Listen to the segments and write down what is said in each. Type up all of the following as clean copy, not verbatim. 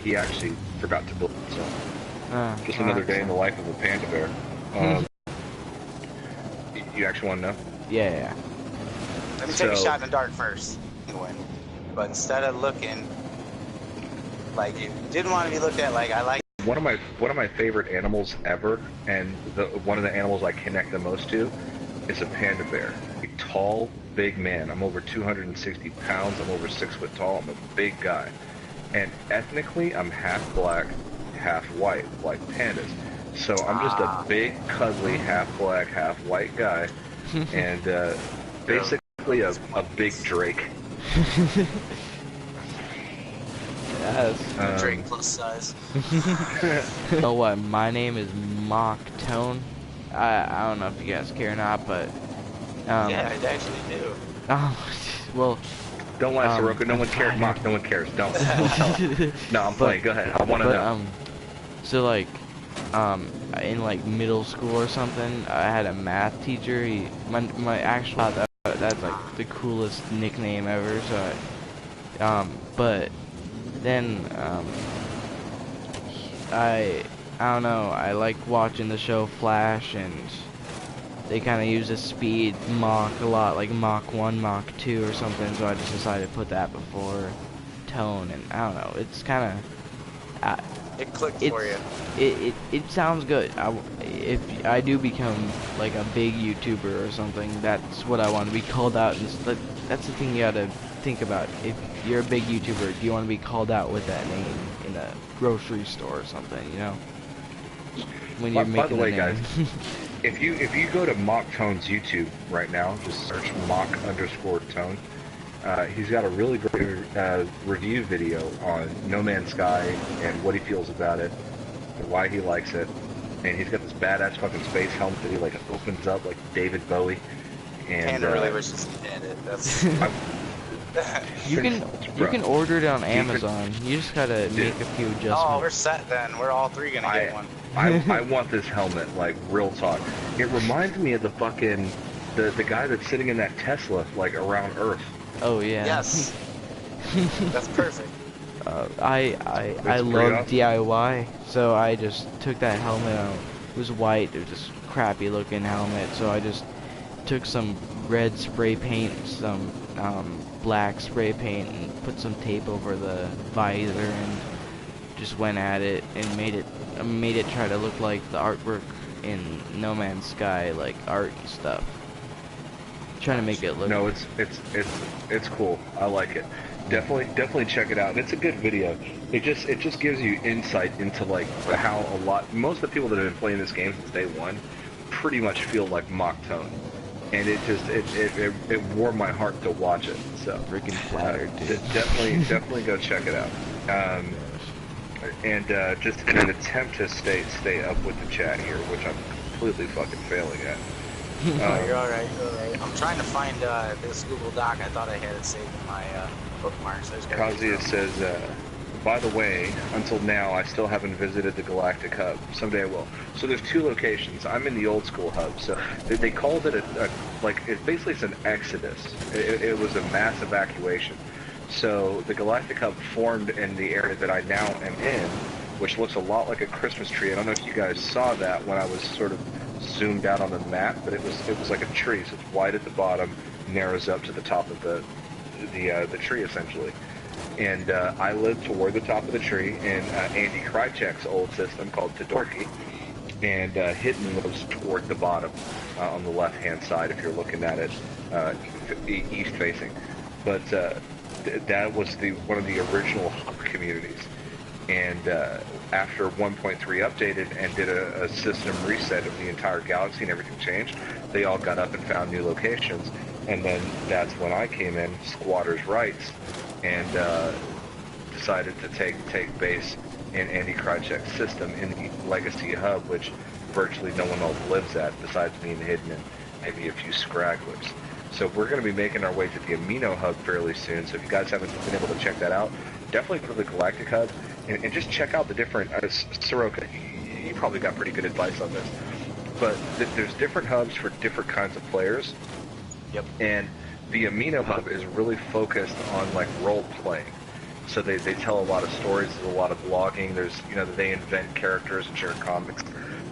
he actually forgot to build it. So just another day in the life of a panda bear. You actually want to know? Yeah. Let me take a shot in the dark first. But instead of looking like you didn't want to be looked at, like I like. One of my favorite animals ever, and one of the animals I connect the most to, is a panda bear. A tall, big man. I'm over 260 pounds. I'm over 6 foot tall. I'm a big guy, and ethnically, I'm half black, half white, like pandas. So I'm just a big, cuddly, half black, half white guy, and basically a big Drake. Yes. Drake plus size. Oh, what? My name is Mock Tone. I don't know if you guys care or not, but yeah, I actually do. Oh, well. Don't lie, Seroka. No one cares. Mock. No one cares. Don't tell them. No, I'm playing. Go ahead. I want to know. So like, in like middle school or something, I had a math teacher. My actual that's like the coolest nickname ever. So, but then I don't know. I like watching the show Flash, and they kind of use a speed Mach a lot, like Mach 1, Mach 2 or something. So I just decided to put that before Tone, and I don't know. It's kind of it clicked for you. It sounds good. If I do become like a big YouTuber or something, that's what I want to be called out. And that's the thing you gotta think about. If you're a big YouTuber, do you want to be called out with that name in a grocery store or something? You know, when you're making a name. Guys, if you go to Mock Tone's YouTube right now, just search Mock_Tone. He's got a really great review video on No Man's Sky and what he feels about it, and why he likes it, and he's got this badass fucking space helmet that he like opens up like David Bowie. And Panda really wishes he did it. That's. You can order it on Amazon. You just gotta make a few adjustments. Oh, we're set then. We're all three gonna get one. I want this helmet, like real talk. It reminds me of the fucking the guy that's sitting in that Tesla like around Earth. Oh yeah. Yes. That's perfect. I love DIY, so I just took that helmet out. It was white. It was just crappy looking helmet, so I just took some red spray paint, some black spray paint, and put some tape over the visor, and just went at it and made it try to look like the artwork in No Man's Sky, like art and stuff. Trying to make it look. No, it's cool. I like it. Definitely check it out. And it's a good video. It just gives you insight into like how most of the people that have been playing this game since day one pretty much feel like Mock Tone. And it warmed my heart to watch it. So freaking flattered, dude. Definitely go check it out. And just in an attempt to stay up with the chat here, which I'm completely fucking failing at. Oh, you're alright, I'm trying to find this Google Doc. I thought I had it saved in my bookmarks. Kazuya says, by the way, until now, I still haven't visited the Galactic Hub. Someday I will. So there's 2 locations. I'm in the old school hub. So they called it basically it's an exodus. It was a mass evacuation. So the Galactic Hub formed in the area that I now am in, which looks a lot like a Christmas tree. I don't know if you guys saw that when I was sort of zoomed out on the map, but it was like a tree. So it's white at the bottom, narrows up to the top of the tree essentially. And I live toward the top of the tree in Andy Krychek's old system called Todorki, and Hidden was toward the bottom on the left-hand side if you're looking at it east facing. But that was one of the original hub communities. And after 1.3 updated and did a system reset of the entire galaxy and everything changed, they all got up and found new locations. And then that's when I came in, squatters' rights, and decided to take base in Andy Krychek's system in the Legacy Hub, which virtually no one else lives at besides me and Hidden and maybe a few scragglers. So we're going to be making our way to the Amino Hub fairly soon. So if you guys haven't been able to check that out, definitely go to the Galactic Hub and just check out the different... Seroka, you probably got pretty good advice on this. But there's different hubs for different kinds of players. Yep. And the Amino Hub is really focused on like role playing. So they tell a lot of stories, there's a lot of blogging, there's, you know, they invent characters and share comics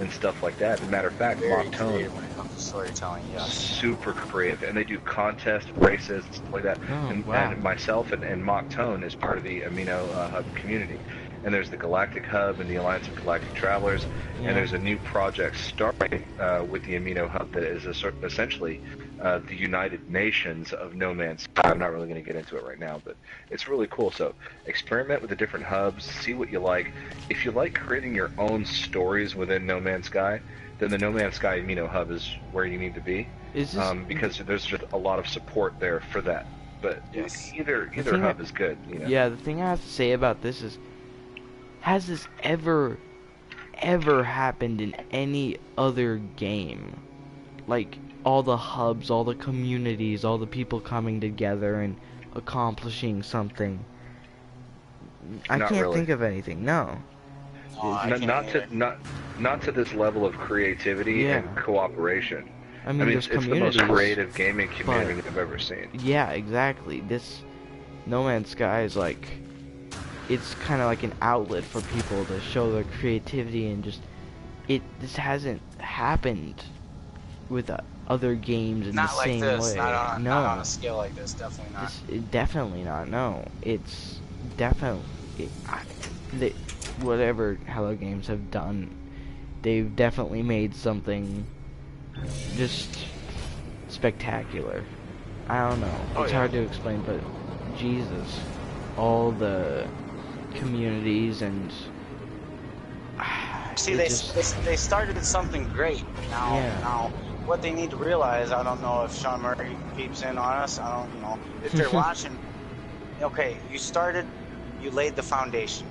and stuff like that. As a matter of fact, Very Mock creative Tone, when it comes to storytelling, yes. super creative, and they do contests, races, and stuff like that. Oh, and, wow. and myself and Mock Tone is part of the Amino Hub community. And there's the Galactic Hub and the Alliance of Galactic Travelers, and there's a new project starting with the Amino Hub that is essentially the United Nations of No Man's Sky. I'm not really going to get into it right now, but it's really cool. So experiment with the different hubs, see what you like. If you like creating your own stories within No Man's Sky, then the No Man's Sky Amino Hub is where you need to be, because there's just a lot of support there for that. But yes. either hub is good. You know? Yeah, the thing I have to say about this is, has this ever happened in any other game? Like, all the hubs, all the communities, all the people coming together and accomplishing something. I can't think of anything. No. Not to this level of creativity and cooperation. I mean it's the most creative gaming community I've ever seen. Yeah, exactly. This No Man's Sky is like, it's kind of like an outlet for people to show their creativity, and just this hasn't happened with other games in the same way. Not on a scale like this, definitely not. Definitely not. No, it's definitely whatever Hello Games have done, they've definitely made something just spectacular. I don't know. It's hard to explain, but Jesus, all the communities and see, they started something great. Now what they need to realize, I don't know if Sean Murray peeps in on us, I don't know if they're watching. Okay, you laid the foundation.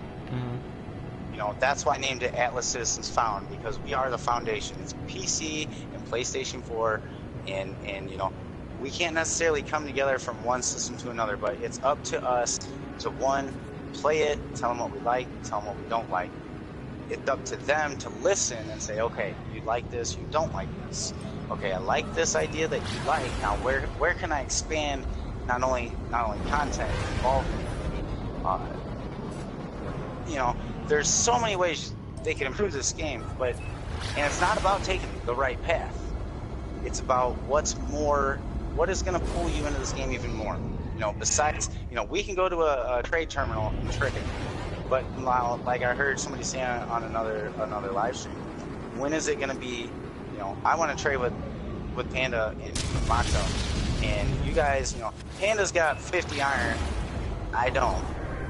You know, that's why I named it Atlas Citizens Found, because we are the foundation. It's PC and PlayStation 4, and you know, we can't necessarily come together from one system to another, but it's up to us to play it, tell them what we like, tell them what we don't like. It's up to them to listen and say, okay, you like this, you don't like this. Okay, I like this idea that you like. Now, where can I expand not only content, involvement? You know, there's so many ways they can improve this game, and it's not about taking the right path. It's about what is going to pull you into this game even more. You know, besides, you know, we can go to a trade terminal and trade, but now, like I heard somebody say on another live stream, when is it going to be? You know, I want to trade with Panda in Moxo, and you guys, you know, Panda's got 50 iron, I don't,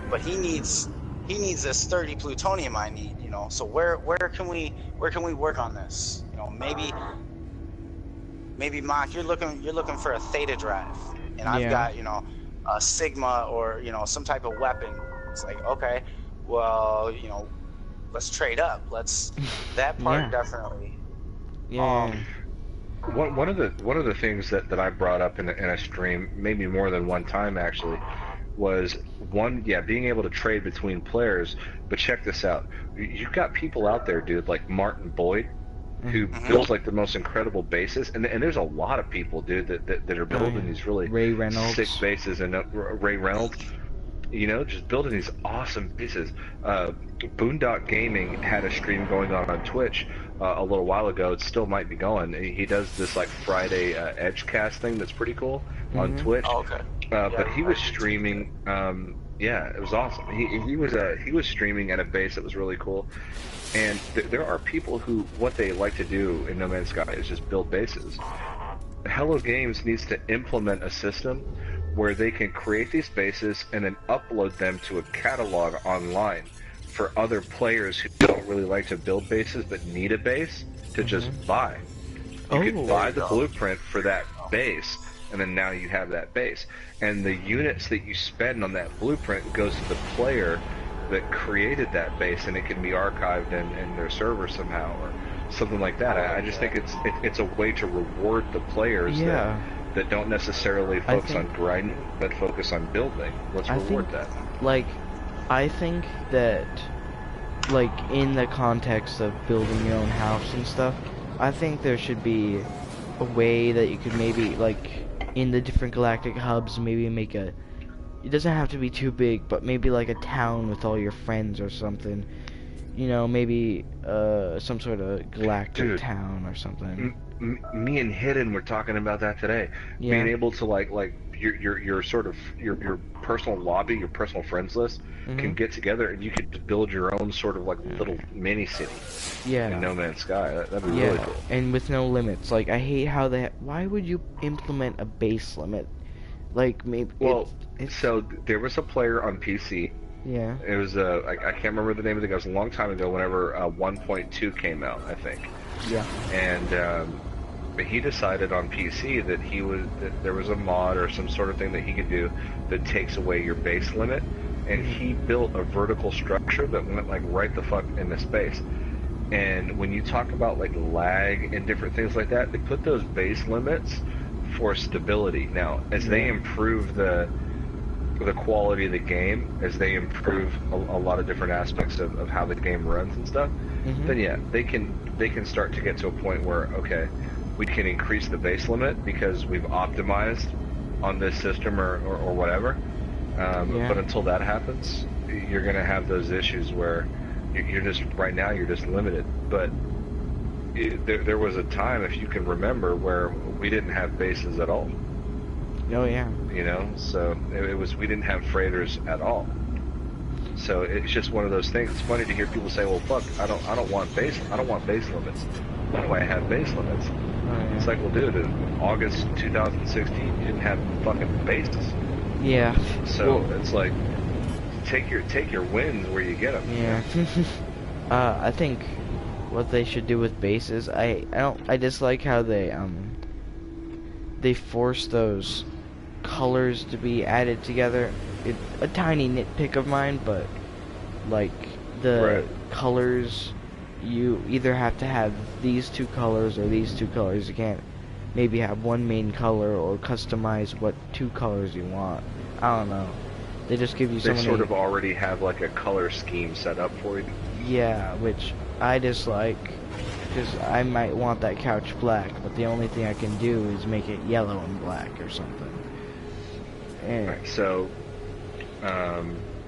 but he needs this 30 plutonium I need. You know, so where can we work on this? You know, maybe Mock, you're looking for a theta drive, and I've got, you know, a Sigma or, you know, some type of weapon. It's like, okay, well, you know, let's trade up. That part definitely. Yeah. One of the things that I brought up in a stream, maybe more than one time actually, was being able to trade between players. But check this out. You've got people out there, dude, like Martin Boyd, who builds like the most incredible bases, and there's a lot of people, dude, that are building these really sick bases, and Ray Reynolds, you know, just building these awesome bases. Boondock Gaming had a stream going on Twitch a little while ago. It still might be going. He does this like Friday Edgecast thing that's pretty cool on Twitch. Oh, okay. But he was streaming. It was awesome. He was streaming at a base that was really cool. And there are people who, what they like to do in No Man's Sky is just build bases. Hello Games needs to implement a system where they can create these bases and then upload them to a catalog online for other players who don't really like to build bases but need a base to just buy. You could buy the blueprint for that base, and then now you have that base. And the units that you spend on that blueprint goes to the player that created that base, and it can be archived in their server somehow or something like that. I just think it's a way to reward the players that don't necessarily focus on grinding, but focus on building. Let's reward that. Like, I think that, like, in the context of building your own house and stuff, I think there should be a way that you could maybe, like, in the different galactic hubs, maybe make it doesn't have to be too big, but maybe like a town with all your friends or something. You know, maybe some sort of galactic town or something. Me and Hidden were talking about that today. Yeah. Being able to like your sort of your personal lobby, your personal friends list can get together and you could build your own sort of like little mini city. Yeah. In No Man's Sky. That'd be really cool. And with no limits. Like, I hate how they. Why would you implement a base limit? Like, maybe. Well, so there was a player on PC. Yeah. It was I can't remember the name of the guy. It was a long time ago. Whenever 1.2 came out, I think. Yeah. And he decided on PC that there was a mod or some sort of thing that he could do that takes away your base limit, and he built a vertical structure that went like right the fuck into space. And when you talk about like lag and different things like that, they put those base limits for stability. Now, as they improve the quality of the game, as they improve a lot of different aspects of how the game runs and stuff, then yeah, they can start to get to a point where, okay, we can increase the base limit because we've optimized on this system or whatever. But until that happens, you're going to have those issues where you're just, right now, you're just limited. But there was a time, if you can remember, where we didn't have bases at all. Oh yeah. You know, so it was, we didn't have freighters at all. So it's just one of those things. It's funny to hear people say, "Well, fuck, I don't want base limits. Why do I have base limits?" Oh, yeah. It's like, well, dude, in August 2016, you didn't have fucking bases. Yeah. So it's like, take your wins where you get them. Yeah. I think what they should do with bases, I dislike how they force those colors to be added together. It's a tiny nitpick of mine, but like the colors, you either have to have these two colors or these two colors. You can't maybe have one main color or customize what two colors you want. I don't know. They just give you so many... They sort of already have like a color scheme set up for you. Yeah, which I dislike, because I might want that couch black, but the only thing I can do is make it yellow and black or something. And right, so,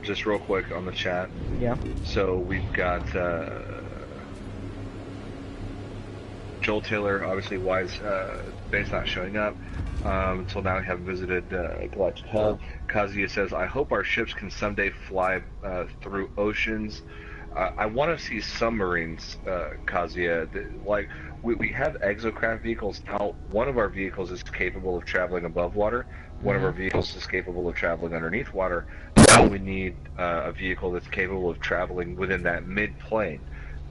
just real quick on the chat. Yeah. So we've got Joel Taylor, obviously why is base not showing up? Until now we haven't visited Galactic Hub. Kazuya says, I hope our ships can someday fly through oceans. I want to see submarines, Kazuya. Like, we have exocraft vehicles now. One of our vehicles is capable of traveling above water. One of our vehicles is capable of traveling underneath water. Now we need a vehicle that's capable of traveling within that mid-plane.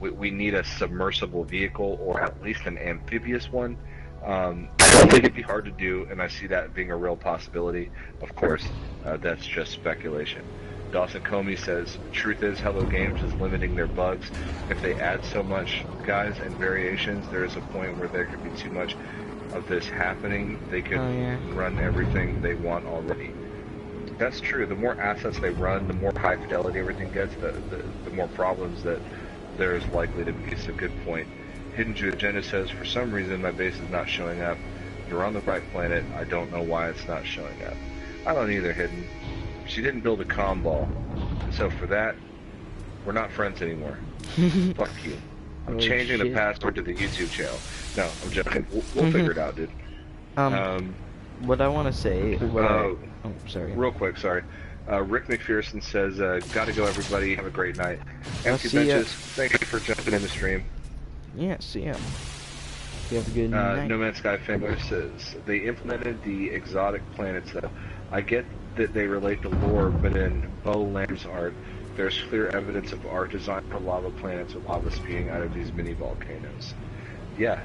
We need a submersible vehicle, or at least an amphibious one. I think it'd be hard to do, and I see that being a real possibility. Of course, that's just speculation. Dawson Comey says, truth is, Hello Games is limiting their bugs. If they add so much, guys, and variations, there is a point where there could be too much of this happening. They could run everything they want already. That's true. The more assets they run, the more high fidelity everything gets, the more problems that there's likely to be. It's a good point. Hidden Jew Agenda says, for some reason my base is not showing up. You're on the right planet. I don't know why it's not showing up. I don't either, Hidden. She didn't build a comm ball. So for that, we're not friends anymore. Fuck you. I'm changing the password to the YouTube channel. No, I'm joking. We'll figure it out, dude. What I want to say... oh, sorry. Real quick, sorry. Rick McPherson says, gotta go, everybody. Have a great night. Empty Benches, thank you for jumping in the stream. Yeah, see ya. You have a good night. No Man's Sky Fangler says, they implemented the exotic planets, though. I get that they relate to lore, but in Bo Lamb's art, there's clear evidence of art designed for lava planets with lava spewing out of these mini volcanoes. Yeah,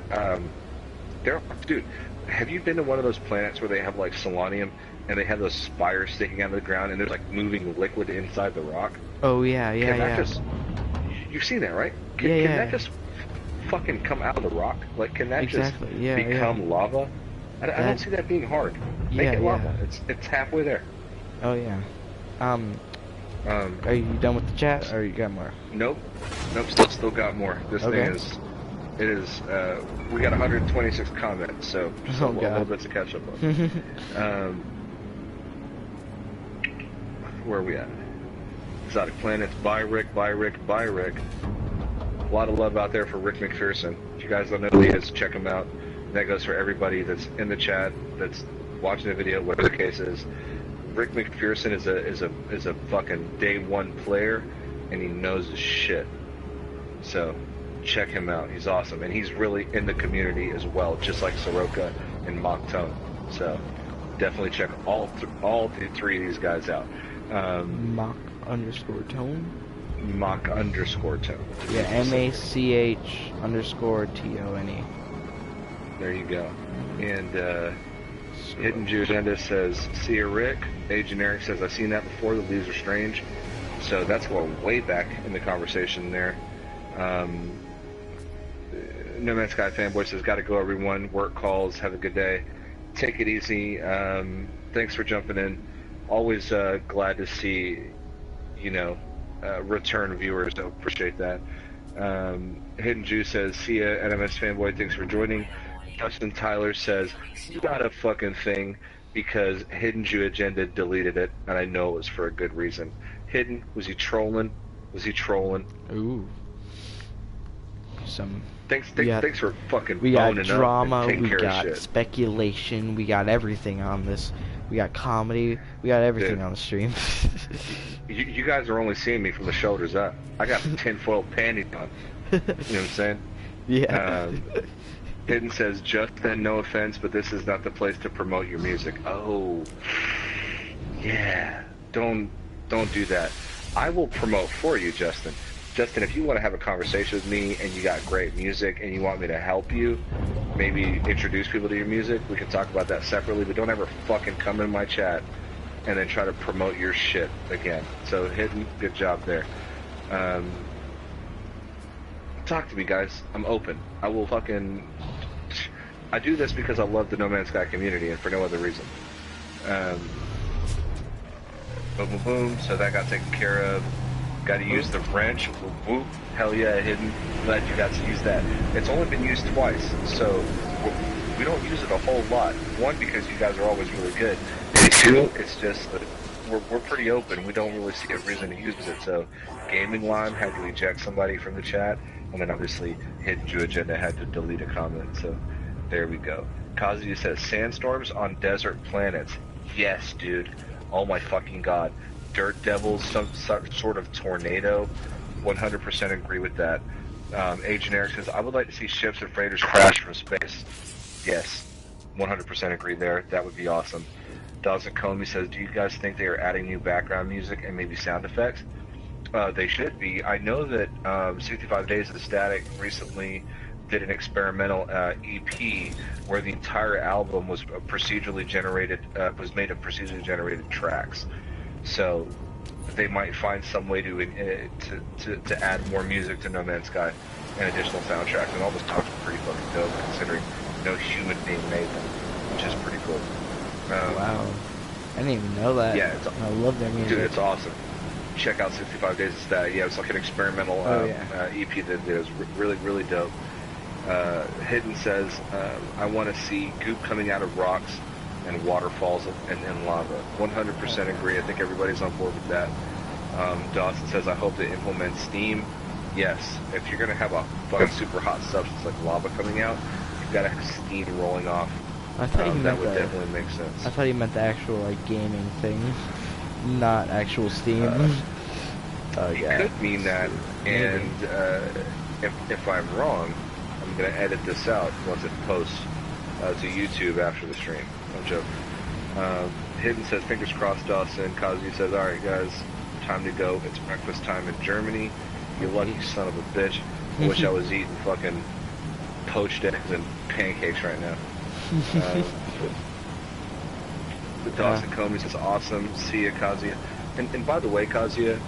dude, have you been to one of those planets where they have like selenium and they have those spires sticking out of the ground and there's like moving liquid inside the rock? Oh yeah, you've seen that, right? Can that just fucking come out of the rock? Like, can that just become lava? I don't see that being hard. Make it lava. It's halfway there. Oh yeah. Are you done with the chat, or you got more? Nope. Still got more. This thing is we got 126 comments, so just a little bit to catch up on. where are we at? Exotic Planets, bye Rick, bye Rick, bye Rick. A lot of love out there for Rick McPherson. If you guys don't know who he is, check him out. That goes for everybody that's in the chat, that's watching the video, whatever the case is. Rick McPherson is a fucking day one player, and he knows his shit. So check him out. He's awesome, and he's really in the community as well, just like Seroka and Mock Tone. So definitely check all three of these guys out. Mock_tone. Mock_tone. Yeah, MACH_TONE. There you go. And Hidden Jew Agenda says, see ya Rick. A Generic says, I've seen that before, the leaves are strange. So that's going way back in the conversation there. No Man's Sky Fanboy says, gotta go everyone, work calls, have a good day. Take it easy. Thanks for jumping in. Always glad to see, you know, return viewers. I appreciate that. Hidden Jew says, see ya, NMS Fanboy, thanks for joining. Justin Tyler says, you got a fucking thing because Hidden Jew Agenda deleted it, and I know it was for a good reason. Hidden, was he trolling? Was he trolling? Ooh. Thanks for fucking we got boning drama, up and we taking care of got shit. speculation, we got everything on this. We got comedy, we got everything on the stream. you guys are only seeing me from the shoulders up. I got the tinfoil panties on. You know what I'm saying? Yeah. Hidden says, Justin, no offense, but this is not the place to promote your music. Oh, yeah. Don't do that. I will promote for you, Justin. Justin, if you want to have a conversation with me and you got great music and you want me to help you, maybe introduce people to your music, we can talk about that separately, but don't ever fucking come in my chat and then try to promote your shit again. So, Hidden, good job there. Talk to me, guys. I'm open. I will fucking... I do this because I love the No Man's Sky community and for no other reason. Boom, boom, boom. So that got taken care of. Got to use the wrench. Whoop, whoop. Hell yeah, Hidden. Glad you got to use that. It's only been used twice, so we don't use it a whole lot. One, because you guys are always really good. And two, it's just that we're pretty open. We don't really see a reason to use it. So Gaming Lime had to eject somebody from the chat, and then obviously Hidden Jew Agenda had to delete a comment. So there we go. Kazuya says, sandstorms on desert planets. Yes, dude. Oh my fucking god. Dirt devils, some sort of tornado. 100% agree with that. Agent Eric says, I would like to see ships and freighters crash from space. Yes. 100% agree there. That would be awesome. Dawson Comey says, do you guys think they are adding new background music and maybe sound effects? They should be. I know that 65 Days of Static recently did an experimental EP where the entire album was procedurally generated, was made of procedurally generated tracks. So they might find some way to add more music to No Man's Sky and additional soundtracks. And all those songs are pretty fucking dope, considering no human being made them, which is pretty cool. Wow, I didn't even know that. Yeah, I love their music. Dude, it's awesome. Check out 65 Days of Static. Yeah, it's like an experimental EP that was really, really dope. Hidden says, I want to see goop coming out of rocks and waterfalls and lava. 100% agree. I think everybody's on board with that. Dawson says, I hope they implement steam. Yes, if you're going to have a fucking super hot substance like lava coming out, you've got to have steam rolling off. I thought that would definitely make sense. I thought you meant the actual like gaming thing, not actual steam. It could mean that, and if I'm wrong, I'm going to edit this out once it posts to YouTube after the stream. No joke. Hidden says, fingers crossed, Dawson. Kazu says, alright guys, time to go. It's breakfast time in Germany. You lucky son of a bitch. I wish I was eating fucking poached eggs and pancakes right now. Dawson Comey says, awesome. See ya, Kazuya. And by the way, Kazuya,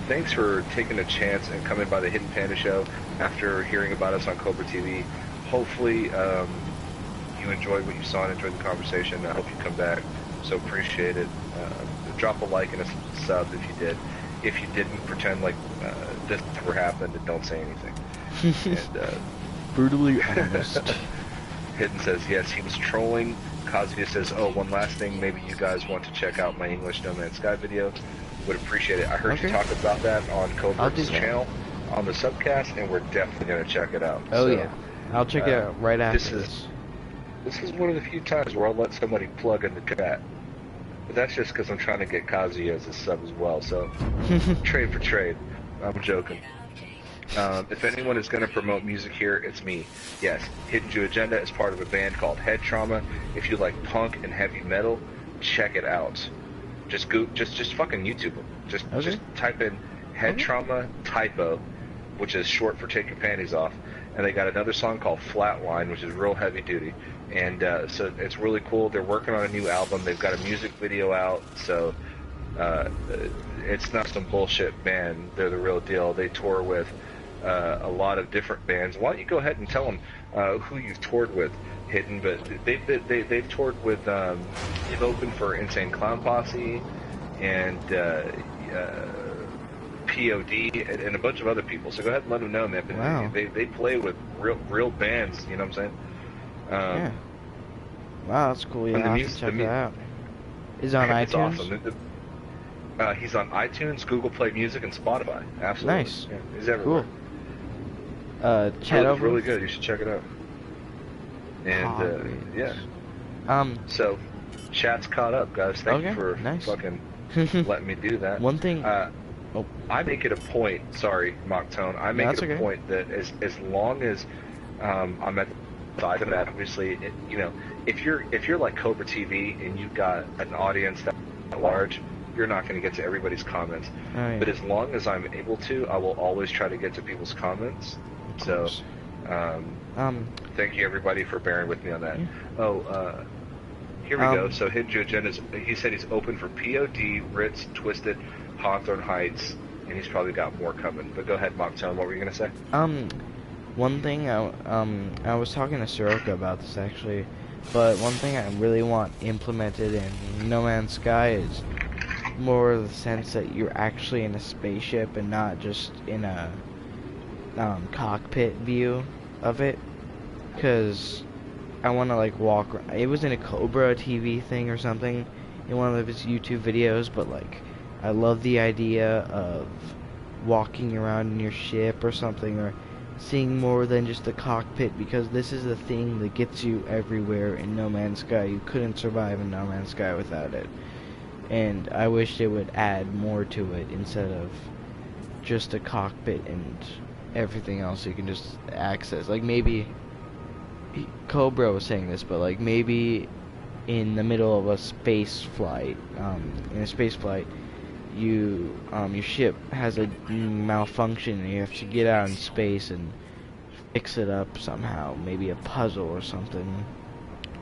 thanks for taking a chance and coming by the Hidden Panda show after hearing about us on Cobra TV. Hopefully, you enjoyed what you saw and enjoyed the conversation. I hope you come back. So appreciate it. Drop a like and a sub if you did. If you didn't, pretend like this never happened and don't say anything. And, brutally honest. Hidden says, yes, he was trolling. Kazuya says, oh, one last thing. Maybe you guys want to check out my English No Man's Sky video. Would appreciate it. I heard you talk about that on Cobra's channel on the subcast, and we're definitely going to check it out. Oh, yeah. I'll check it out right after this. This is one of the few times where I'll let somebody plug in the chat. But that's just because I'm trying to get Kazuya as a sub as well, so trade for trade. I'm joking. If anyone is going to promote music here, it's me. Yes, Hidden Agenda is part of a band called Head Trauma. If you like punk and heavy metal, check it out. Just fucking YouTube them. Just type in Head Trauma Typo, which is short for Take Your Panties Off. And they got another song called Flatline, which is real heavy duty. And so it's really cool. They're working on a new album. They've got a music video out. So it's not some bullshit band. They're the real deal. They tour with a lot of different bands. Why don't you go ahead and tell them who you've toured with, Hidden? But they've toured with. They've opened for Insane Clown Posse and POD and a bunch of other people. So go ahead and let them know, man. Wow. They play with real bands. You know what I'm saying? Yeah. Wow, that's cool. Yeah, I'll have to check that out. Is it on iTunes? It's awesome. He's on iTunes, Google Play Music, and Spotify. Absolutely. Nice. Yeah, he's everywhere. Cool. Chat over. Really good. You should check it out. And yeah. So, chat's caught up, guys. Thank you for fucking letting me do that. One thing. I make it a point. Sorry, Mock Tone. I make it a point that as long as I'm at the side of that, obviously, you know, if you're like Cobra TV and you've got an audience that large, you're not going to get to everybody's comments. Oh, yeah. But as long as I'm able to, I will always try to get to people's comments. So, thank you everybody for bearing with me on that. Yeah. Here we go. So Hidden Agenda's, he said he's open for POD, Ritz, Twisted, Hawthorne Heights, and he's probably got more coming. But go ahead, Mock Tone. What were you going to say? One thing, I was talking to Seroka about this actually, but one thing I really want implemented in No Man's Sky is more of the sense that you're actually in a spaceship and not just in a cockpit view of it, because I want to like walk around. It was in a Cobra TV thing or something in one of his YouTube videos, but like I love the idea of walking around in your ship or something, or seeing more than just the cockpit, because this is the thing that gets you everywhere in No Man's Sky. You couldn't survive in No Man's Sky without it. And I wish they would add more to it instead of just a cockpit and everything else you can just access. Like maybe Cobra was saying this, but like maybe in the middle of a space flight, your ship has a malfunction and you have to get out in space and fix it up somehow. Maybe a puzzle or something,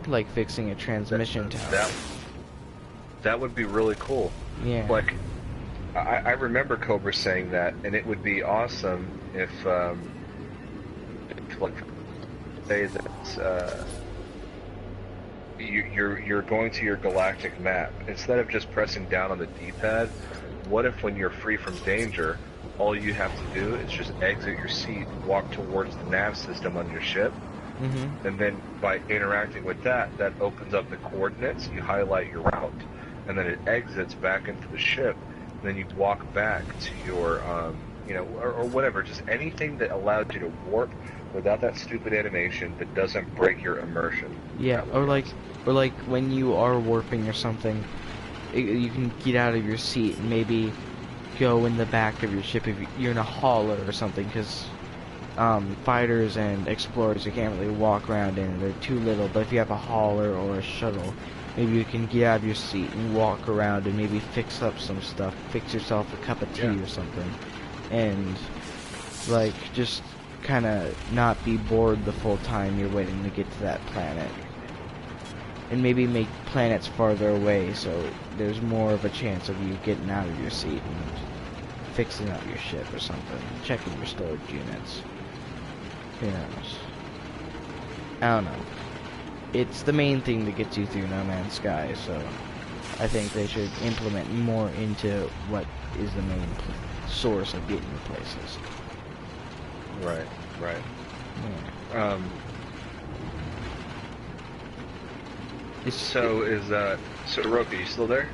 like fixing a transmission tower. That would be really cool. Yeah. Like, I remember Cobra saying that, and it would be awesome if like, say that you're going to your galactic map. Instead of just pressing down on the D-pad, what if when you're free from danger, all you have to do is just exit your seat, walk towards the nav system on your ship, and then by interacting with that opens up the coordinates, you highlight your route, and then it exits back into the ship, and then you walk back to your, you know, or whatever, just anything that allows you to warp without that stupid animation that doesn't break your immersion. Yeah, or like when you are warping or something, you can get out of your seat and maybe go in the back of your ship if you're in a hauler or something, because fighters and explorers, you can't really walk around in, they're too little. But if you have a hauler or a shuttle, maybe you can get out of your seat and walk around and maybe fix up some stuff, fix yourself a cup of tea or something, and like just kind of not be bored the full time you're waiting to get to that planet. And maybe make planets farther away so there's more of a chance of you getting out of your seat and fixing up your ship or something, checking your storage units. Who knows? I don't know. It's the main thing that gets you through No Man's Sky, so I think they should implement more into what is the main source of getting you places. Right. Yeah. So Seroka, you still there?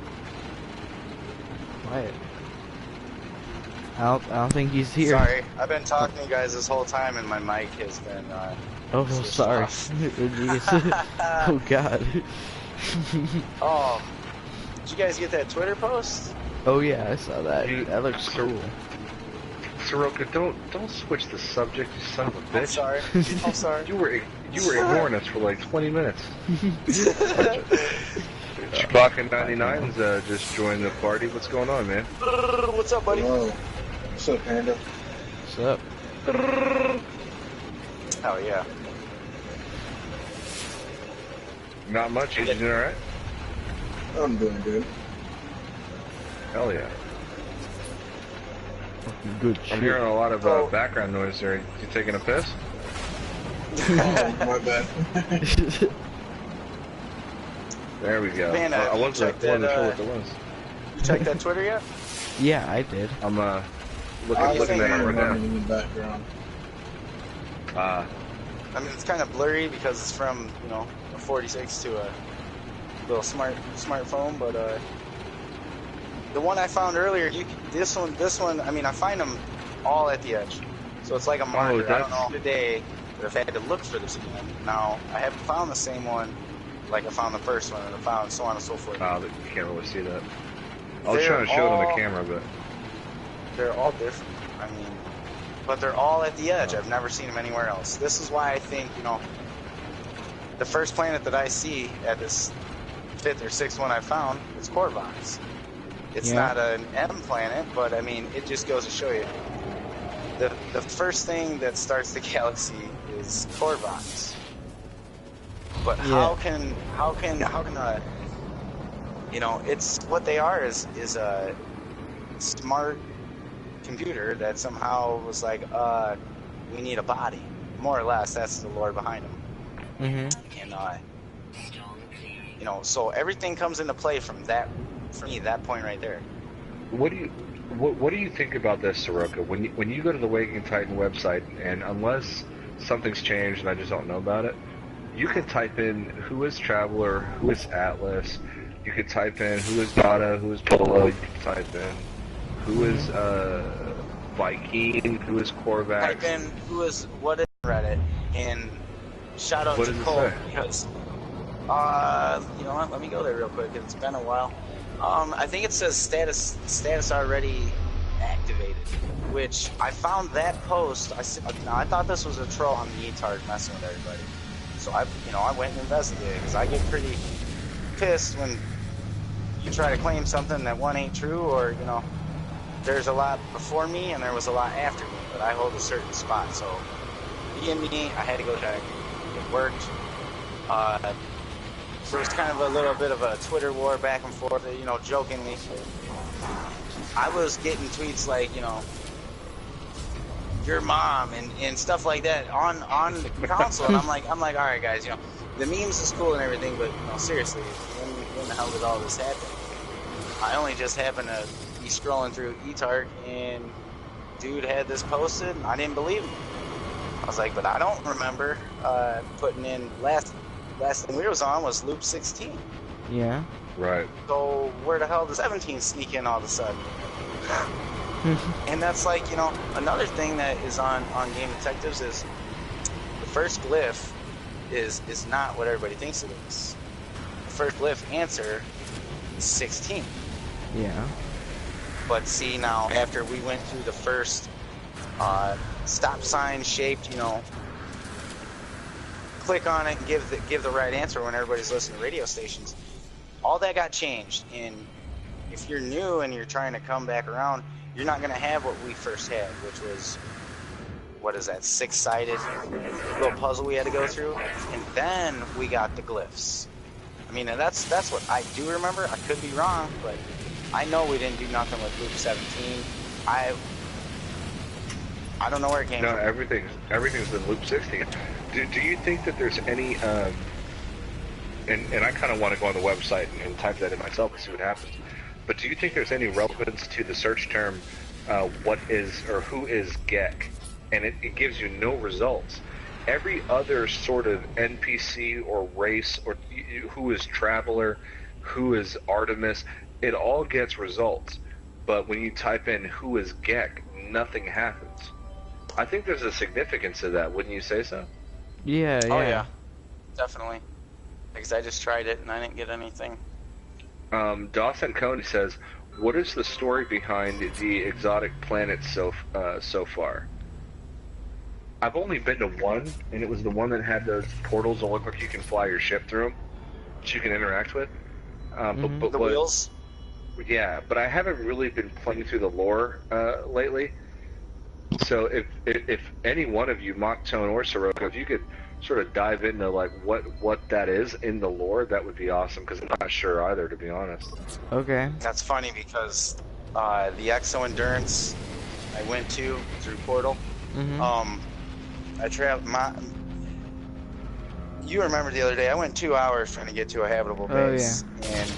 Quiet. I don't think he's here. Sorry, I've been talking to you guys this whole time, and my mic has been. Oh, sorry. Oh God. Oh, did you guys get that Twitter post? Oh yeah, I saw that. That looks cool. Seroka, don't switch the subject, you son of a bitch. I'm sorry. I'm sorry. You were ignoring us for like 20 minutes. Chewbacca 99's just joined the party. What's going on, man? What's up, buddy? Hello. What's up, Panda? What's up? Oh yeah. Not much. You doing alright? I'm doing good. Hell yeah. Good I'm shit. hearing a lot of background noise there. You taking a piss? Oh, my bad. There we go. Man, I wasn't sure what it was. You checked that Twitter yet? Yeah, I did. I'm looking at it right now. In the background. I mean, it's kind of blurry because it's from, you know, a 46 to a little smartphone, but the one I found earlier, this one, I mean, I find them all at the edge, so it's like a marker. I don't know today, but if I had to look for this again, now I haven't found the same one, like I found the first one, and I found so on and so forth. Oh, you can't really see that. I was trying to show it on the camera, but they're all different. I mean, but they're all at the edge. I've never seen them anywhere else. This is why I think, you know, the first planet that I see at this 5th or 6th one I found is Corvox. It's not an M planet, but I mean, it just goes to show you. The first thing that starts the galaxy is Corvox. But how can you know, it's what they are is a smart computer that somehow was like, we need a body. More or less, that's the lore behind them. And you know, so everything comes into play from that. For me, that point right there. What do you think about this, Seroka? When you go to the Waking Titan website, and unless something's changed and I just don't know about it, you can type in who is Traveler, who is Atlas. You could type in who is Data, who is Polo. You can type in who is Viking, who is Corvax. Type in who is what is Reddit, and shout out to Cole because you know what? Let me go there real quick. It's been a while. I think it says status already activated, which I found that post. Now I thought this was a troll on the eTard messing with everybody, so I went and investigated because I get pretty pissed when you try to claim something that one ain't true, or you know, there's a lot before me and there was a lot after me, but I hold a certain spot. So being me, I had to go check. It worked. There was kind of a little bit of a Twitter war back and forth, you know, jokingly. I was getting tweets like, you know, your mom and stuff like that on the console, and I'm like, all right, guys, you know, the memes is cool and everything, but you know, seriously, when the hell did all this happen? I only just happened to be scrolling through eTark, and dude had this posted, and I didn't believe him. I was like, but I don't remember putting in last thing we was on was Loop 16. Yeah. Right. So where the hell does 17 sneak in all of a sudden? And that's like, you know, another thing that is on Game Detectives is the first glyph is not what everybody thinks it is. The first glyph answer is 16. Yeah. But see, now after we went through the first stop sign shaped, you know, click on it and give the right answer when everybody's listening to radio stations, all that got changed. And if you're new and you're trying to come back around, you're not going to have what we first had, which was, what is that, 6-sided little puzzle we had to go through. And then we got the glyphs. I mean, and that's what I do remember. I could be wrong, but I know we didn't do nothing with Loop 17. I don't know where it came from. No, everything's in Loop 16. Do you think that there's any, and I kind of want to go on the website and type that in myself and see what happens, but do you think there's any relevance to the search term, what is, or who is Gek? And it gives you no results. Every other sort of NPC or race, or who is Traveler, who is Artemis, it all gets results. But when you type in who is Gek, nothing happens. I think there's a significance to that, wouldn't you say so? Yeah, yeah. Oh yeah, definitely. Because I just tried it and I didn't get anything. Dawson Coney says, "What is the story behind the exotic planets so far?" I've only been to one, and it was the one that had those portals that look like you can fly your ship through them, that you can interact with. But the wheels. Yeah, but I haven't really been playing through the lore lately. So if any one of you, Monctone or Seroka, if you could sort of dive into like what that is in the lore, that would be awesome. Because I'm not sure either, to be honest. Okay. That's funny because the Exo Endurance I went to through Portal. I traveled. You remember the other day I went 2 hours trying to get to a habitable base, and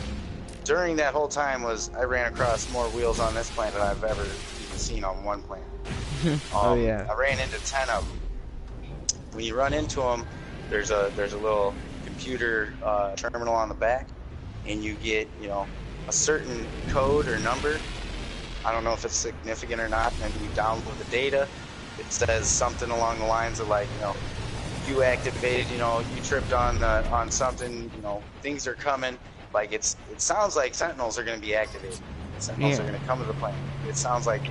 during that whole time I ran across more wheels on this planet than I've ever even seen on one planet. Oh yeah. I ran into 10 of them. When you run into them, there's a little computer terminal on the back, and you get a certain code or number. I don't know if it's significant or not. And you download the data. It says something along the lines of like you activated, you tripped on something, things are coming. Like it sounds like Sentinels are going to be activated. Sentinels are going to come to the planet. It sounds like,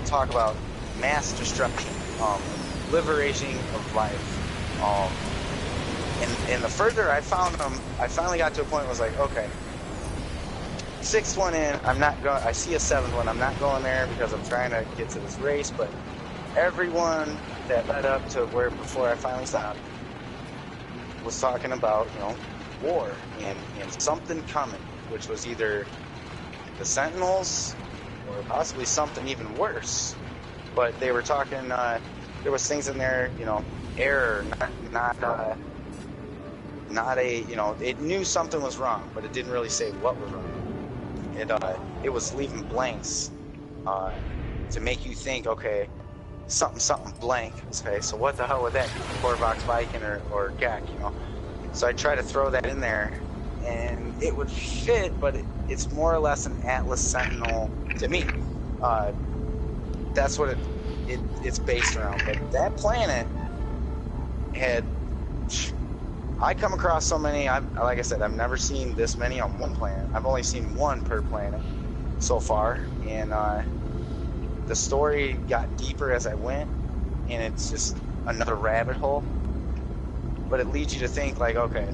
talk about mass destruction, liberation of life. And the further I found them, I finally got to a point where I was like, okay, 6th one in, I'm not going. I see a 7th one. I'm not going there because I'm trying to get to this race. But everyone that led up to where before I finally stopped was talking about war and something coming, which was either the Sentinels or possibly something even worse. But they were talking. There was things in there, error, not a. It knew something was wrong, but it didn't really say what was wrong. It was leaving blanks to make you think, okay, something blank. Okay, so what the hell would that be? Korvax, Viking, or Gek, So I try to throw that in there, and it would fit, but it's more or less an Atlas Sentinel to me. That's what it's based around. But that planet had. I come across so many. Like I said, I've never seen this many on one planet. I've only seen one per planet so far, and the story got deeper as I went, and it's just another rabbit hole. But it leads you to think like, okay,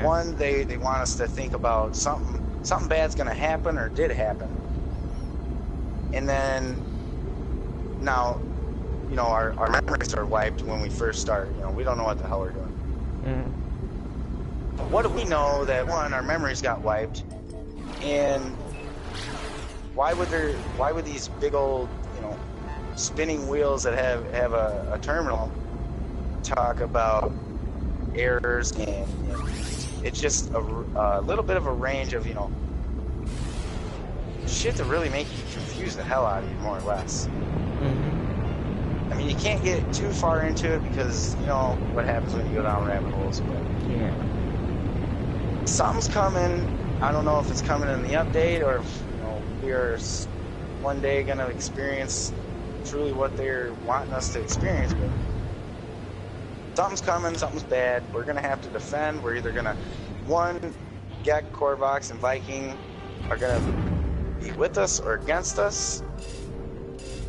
one, they want us to think about something bad's gonna happen or did happen, and then now, our memories are wiped when we first start. We don't know what the hell we're doing. What do we know that one, our memories got wiped, and why would these big old spinning wheels that have a terminal talk about errors and it's just a little bit of a range of shit to really make you confuse the hell out of you, more or less. I mean, you can't get too far into it because what happens when you go down rabbit holes, but something's coming. I don't know if it's coming in the update or if we are one day going to experience truly what they're wanting us to experience. But something's coming, something's bad. We're going to have to defend. We're either going to, Gek, Korvax, and Viking are going to be with us or against us.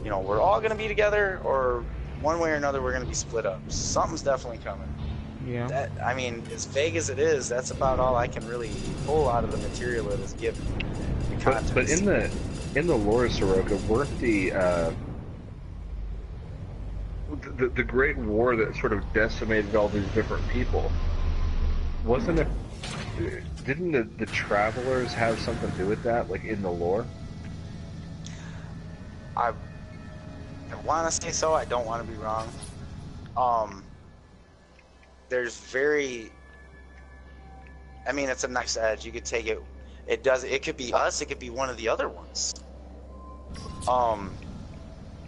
We're all going to be together, or one way or another we're going to be split up. Something's definitely coming. Yeah. I mean, as vague as it is, that's about all I can really pull out of the material that is given. But in the lore of Seroka, weren't the Great War that sort of decimated all these different people? Wasn't it? Didn't the Travelers have something to do with that, like in the lore? I want to say so. I don't want to be wrong. There's it's a nice edge. You could take it. It could be us. It could be one of the other ones.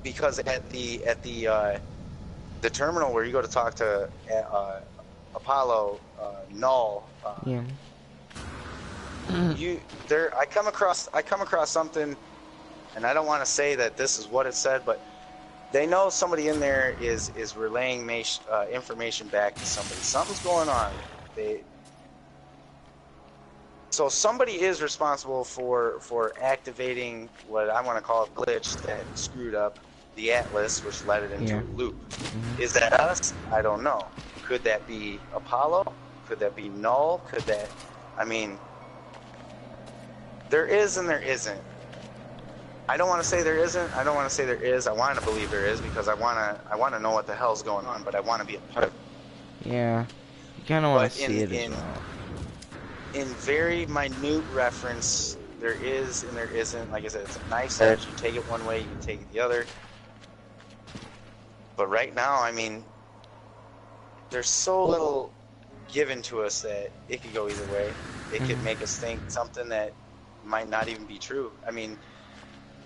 Because at the terminal where you go to talk to Apollo, Null. I come across something and I don't want to say that this is what it said, but they know somebody in there is relaying information back to somebody. Something's going on. So somebody is responsible for activating what I want to call a glitch that screwed up the Atlas, which led it into a loop. Is that us? I don't know. Could that be Apollo? Could that be Null? Could that... I mean, there is and there isn't. I don't want to say there isn't. I don't want to say there is. I want to believe there is because I want to know what the hell's going on, but I want to be a part of it. Yeah. You kind of want to see it as well. In very minute reference, there is and there isn't. Like I said, it's a knife's edge. You take it one way, you can take it the other. But right now, I mean, there's so little given to us that it could go either way. It could make us think something that might not even be true. I mean,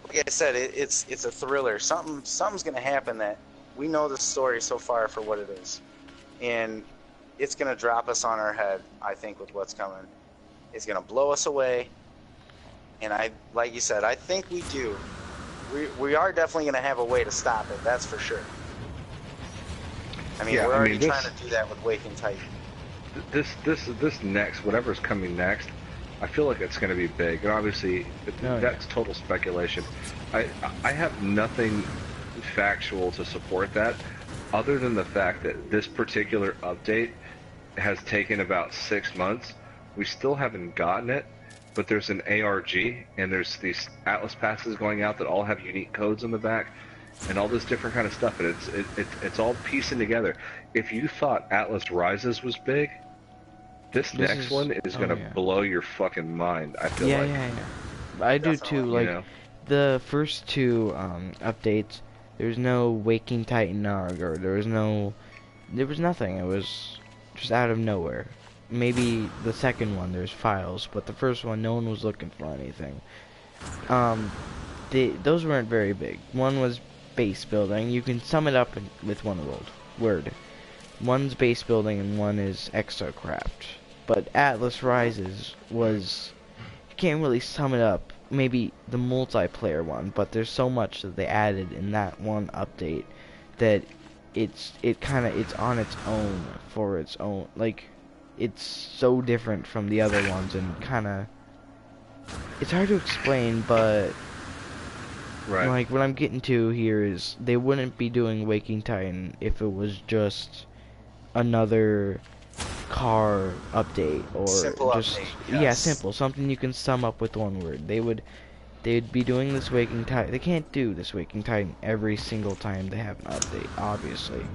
like I said, it's a thriller. Something's going to happen that we know the story so far for what it is. And it's going to drop us on our head, I think, with what's coming. It's going to blow us away. And like you said, I think we do. We are definitely going to have a way to stop it. That's for sure. I mean, we're already trying to do that with Waking Titan. This next, whatever's coming next, I feel like it's going to be big. And obviously, that's total speculation. I have nothing factual to support that, other than the fact that this particular update has taken about 6 months. We still haven't gotten it, but there's an ARG, and there's these Atlas passes going out that all have unique codes on the back, and all this different kind of stuff, and it's all piecing together. If you thought Atlas Rises was big, this next one is going to blow your fucking mind, I feel like. Yeah. I do too, like, the first two updates, there's no Waking Titan ARG, or there was nothing. It was just out of nowhere. Maybe the second one there's files, but the first one no one was looking for anything. Those weren't very big. One was base building. You can sum it up with one word. One's base building and one is exocraft. But Atlas Rises was, you can't really sum it up. Maybe the multiplayer one, but there's so much that they added in that one update that it's on its own for its own. Like, it's so different from the other ones, and it's hard to explain, but like what I'm getting to here is they wouldn't be doing Waking Titan if it was just another car update or simple just update, yes. Simple, something you can sum up with one word. They'd be doing this Waking Titan. They can't do this Waking Titan every single time they have an update, obviously.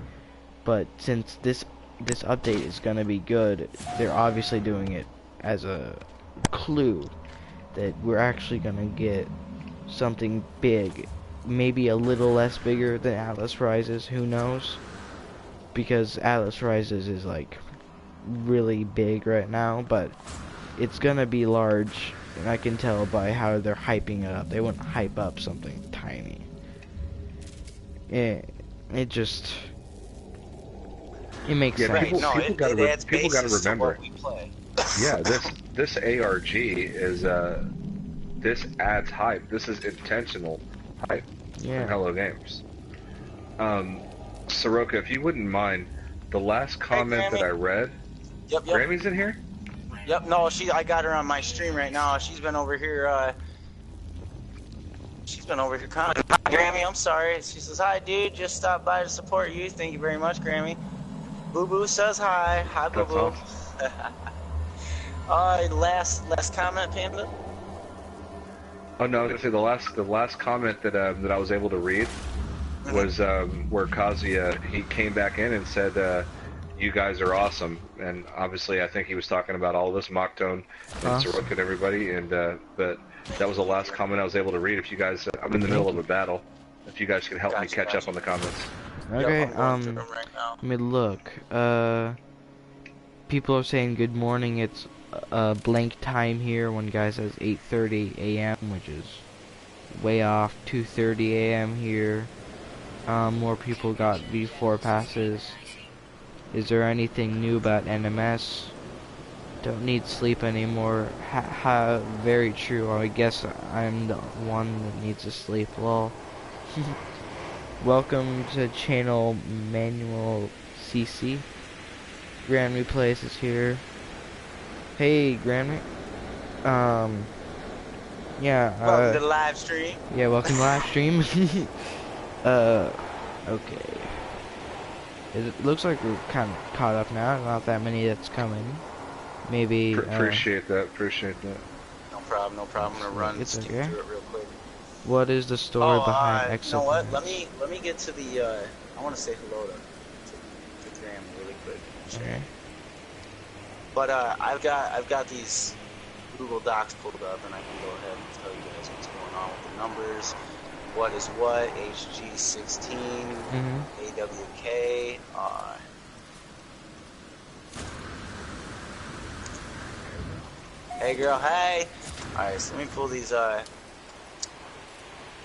But since this update is gonna be good, they're obviously doing it as a clue that we're actually gonna get something big, maybe a little less bigger than Atlas Rises, who knows, because Atlas Rises is like really big right now, but it's gonna be large, and I can tell by how they're hyping it up. They wouldn't hype up something tiny. It makes sense. People gotta remember. Yeah, this ARG is this adds hype. This is intentional hype from Hello Games. Seroka, if you wouldn't mind, the last comment that I read. Yep. Grammy's in here? Yep. No, I got her on my stream right now. She's been over here. Commenting. Hi, Grammy. I'm sorry. She says, "Hi, dude. Just stopped by to support you. Thank you very much, Grammy." Boo Boo says hi. Hi, Boo Boo. Last comment, Panda. Oh no, I was gonna say the last comment that I was able to read was where Kazuya, he came back in and said, "You guys are awesome," and obviously I think he was talking about all this Mockstone and Seroka and everybody, and but that was the last comment I was able to read. If you guys, I'm in the middle of a battle. If you guys can help me catch up on the comments. Okay, let me look. People are saying good morning. It's blank time here. One guy says 8:30 a.m., which is way off. 2:30 a.m. here. More people got V4 passes. Is there anything new about NMS? don't need sleep anymore. Very true. I guess I'm the one that needs to sleep. Lol. Welcome to channel Manual CC. Grand Replays is here. Hey, Grand. Yeah. Welcome to the live stream. Yeah, welcome to live stream. Okay. It looks like we're kind of caught up now. Not that many that's coming. Maybe. Appreciate that. Appreciate that. No problem. No problem. I'm gonna run it's skip okay. through it real quick. What is the story behind You know what? Exoplanet? Let me get to the. I want to say hello to Graham really quick. Okay. But I've got these Google Docs pulled up, and I can go ahead and tell you guys what's going on with the numbers. What is what? HG16, AWK. Hey girl, hey. All right, so let me pull these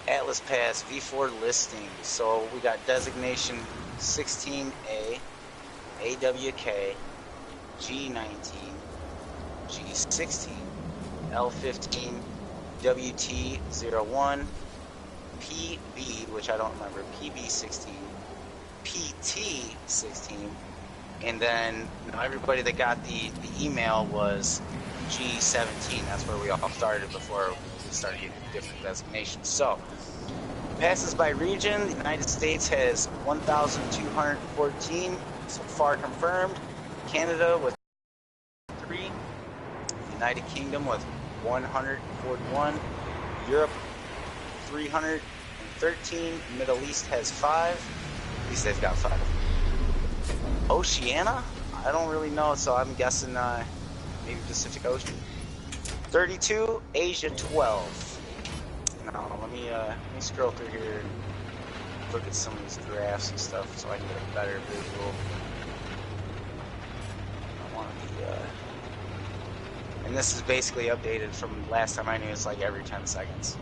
Atlas Pass V4 listings. So we got designation 16A, AWK, G19, G16, L15, WT01, PB, which I don't remember, PB16, PT16, and then everybody that got the email was G17. That's where we all started before we started getting different designations. So, passes by region, the United States has 1,214 so far confirmed, Canada with 3, United Kingdom with 141, Europe 313, Middle East has 5, at least they've got 5. Oceania? I don't really know, so I'm guessing maybe Pacific Ocean. 32, Asia 12. Now let me scroll through here and look at some of these graphs and stuff so I can get a better visual. I want the and this is basically updated from last time I knew. It's like every 10 seconds.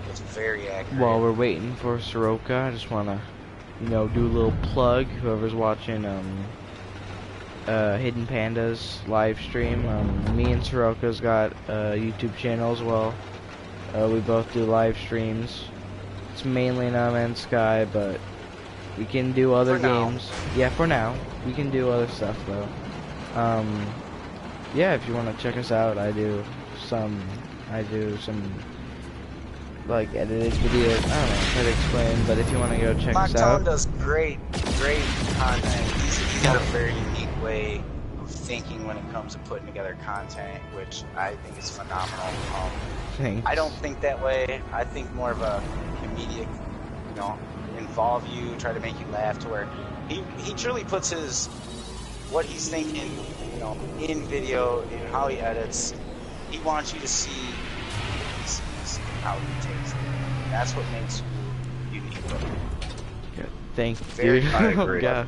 It's very accurate. While we're waiting for Seroka, I just wanna, do a little plug. Whoever's watching Hiddenpanda's live stream. Me and Seroka's got a YouTube channel as well. We both do live streams. It's mainly No Man's Sky, but we can do other games. Yeah, for now. We can do other stuff though. Yeah, if you want to check us out, I do some like edited videos. I don't know how to explain, but if you want to go check us out. Tone does great content. He's got a very unique way of thinking when it comes to putting together content, which I think is phenomenal. Thanks. I don't think that way. I think more of a comedic, involve you, try to make you laugh, to where he truly puts what he's thinking, in video, in how he edits. He wants you to see how he takes it. That's what makes you unique. Yeah, thanks, dude. I agree. Yeah.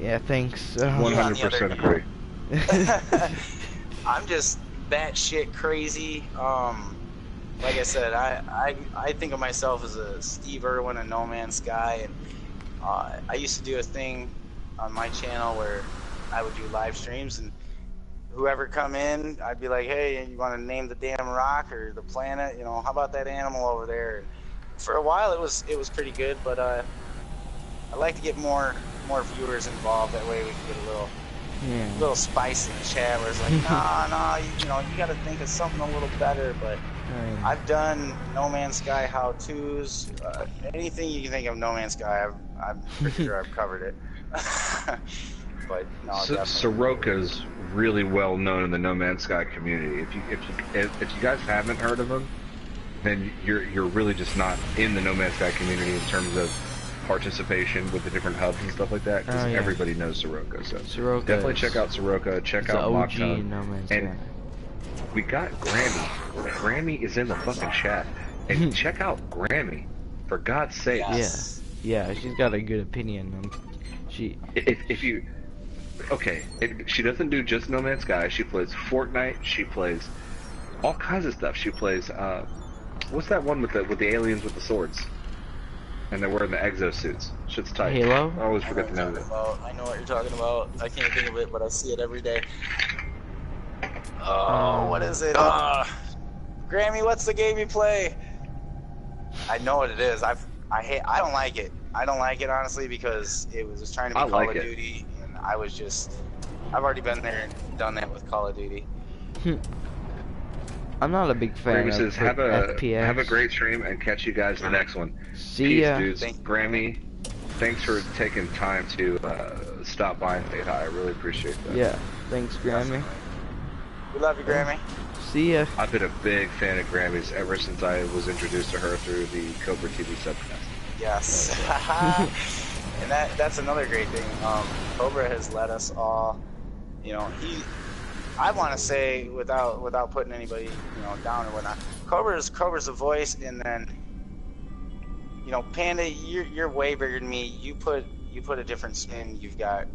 Yeah, thanks. 100% agree. I'm just batshit crazy. Like I said, I think of myself as a Steve Irwin and No Man's Sky, and I used to do a thing on my channel where I would do live streams, and whoever come in, I'd be like, hey, you want to name the damn rock or the planet? How about that animal over there? For a while, it was pretty good, but I like to get more viewers involved. That way, we can get a little spice in the chat where it's like, nah, you got to think of something a little better. But I've done No Man's Sky how-tos, anything you can think of No Man's Sky. I'm pretty sure I've covered it. But no, Seroka's really well known in the No Man's Sky community. If you guys haven't heard of him, then you're really just not in the No Man's Sky community in terms of participation with the different hubs and stuff like that. Because everybody knows Seroka, so Seroka definitely check out Seroka. Check out Mockton. No Man's Sky. And we got Grammy. Grammy is in the fucking chat, and check out Grammy, for God's sake. Yes. Yeah, she's got a good opinion. If you. Okay, she doesn't do just No Man's Sky. She plays Fortnite. She plays all kinds of stuff. She plays what's that one with the aliens with the swords? and they're wearing the exosuits. Shit's tight. Halo? I always forget the name of it. I know what you're talking about. I can't think of it, but I see it every day. Oh, what is it? Grammy, what's the game you play? I know what it is. I don't like it. I don't like it, honestly, because it was just trying to be Call of Duty, and I've already been there and done that with Call of Duty. I'm not a big fan of says, FPS. Have a great stream, and catch you guys in the next one. See ya. Peace, dudes. Grammy, thanks for taking time to stop by and say hi. I really appreciate that. Yeah, thanks, Grammy. We love you, Grammy. See ya. I've been a big fan of Grammy's ever since I was introduced to her through the Cobra TV subcast. Yes. And that's another great thing. Cobra has let us all, you know, I want to say, without putting anybody, you know, down or whatnot, Cobra's a voice, and then, you know, Panda, you're way bigger than me. You put a different spin. You've got,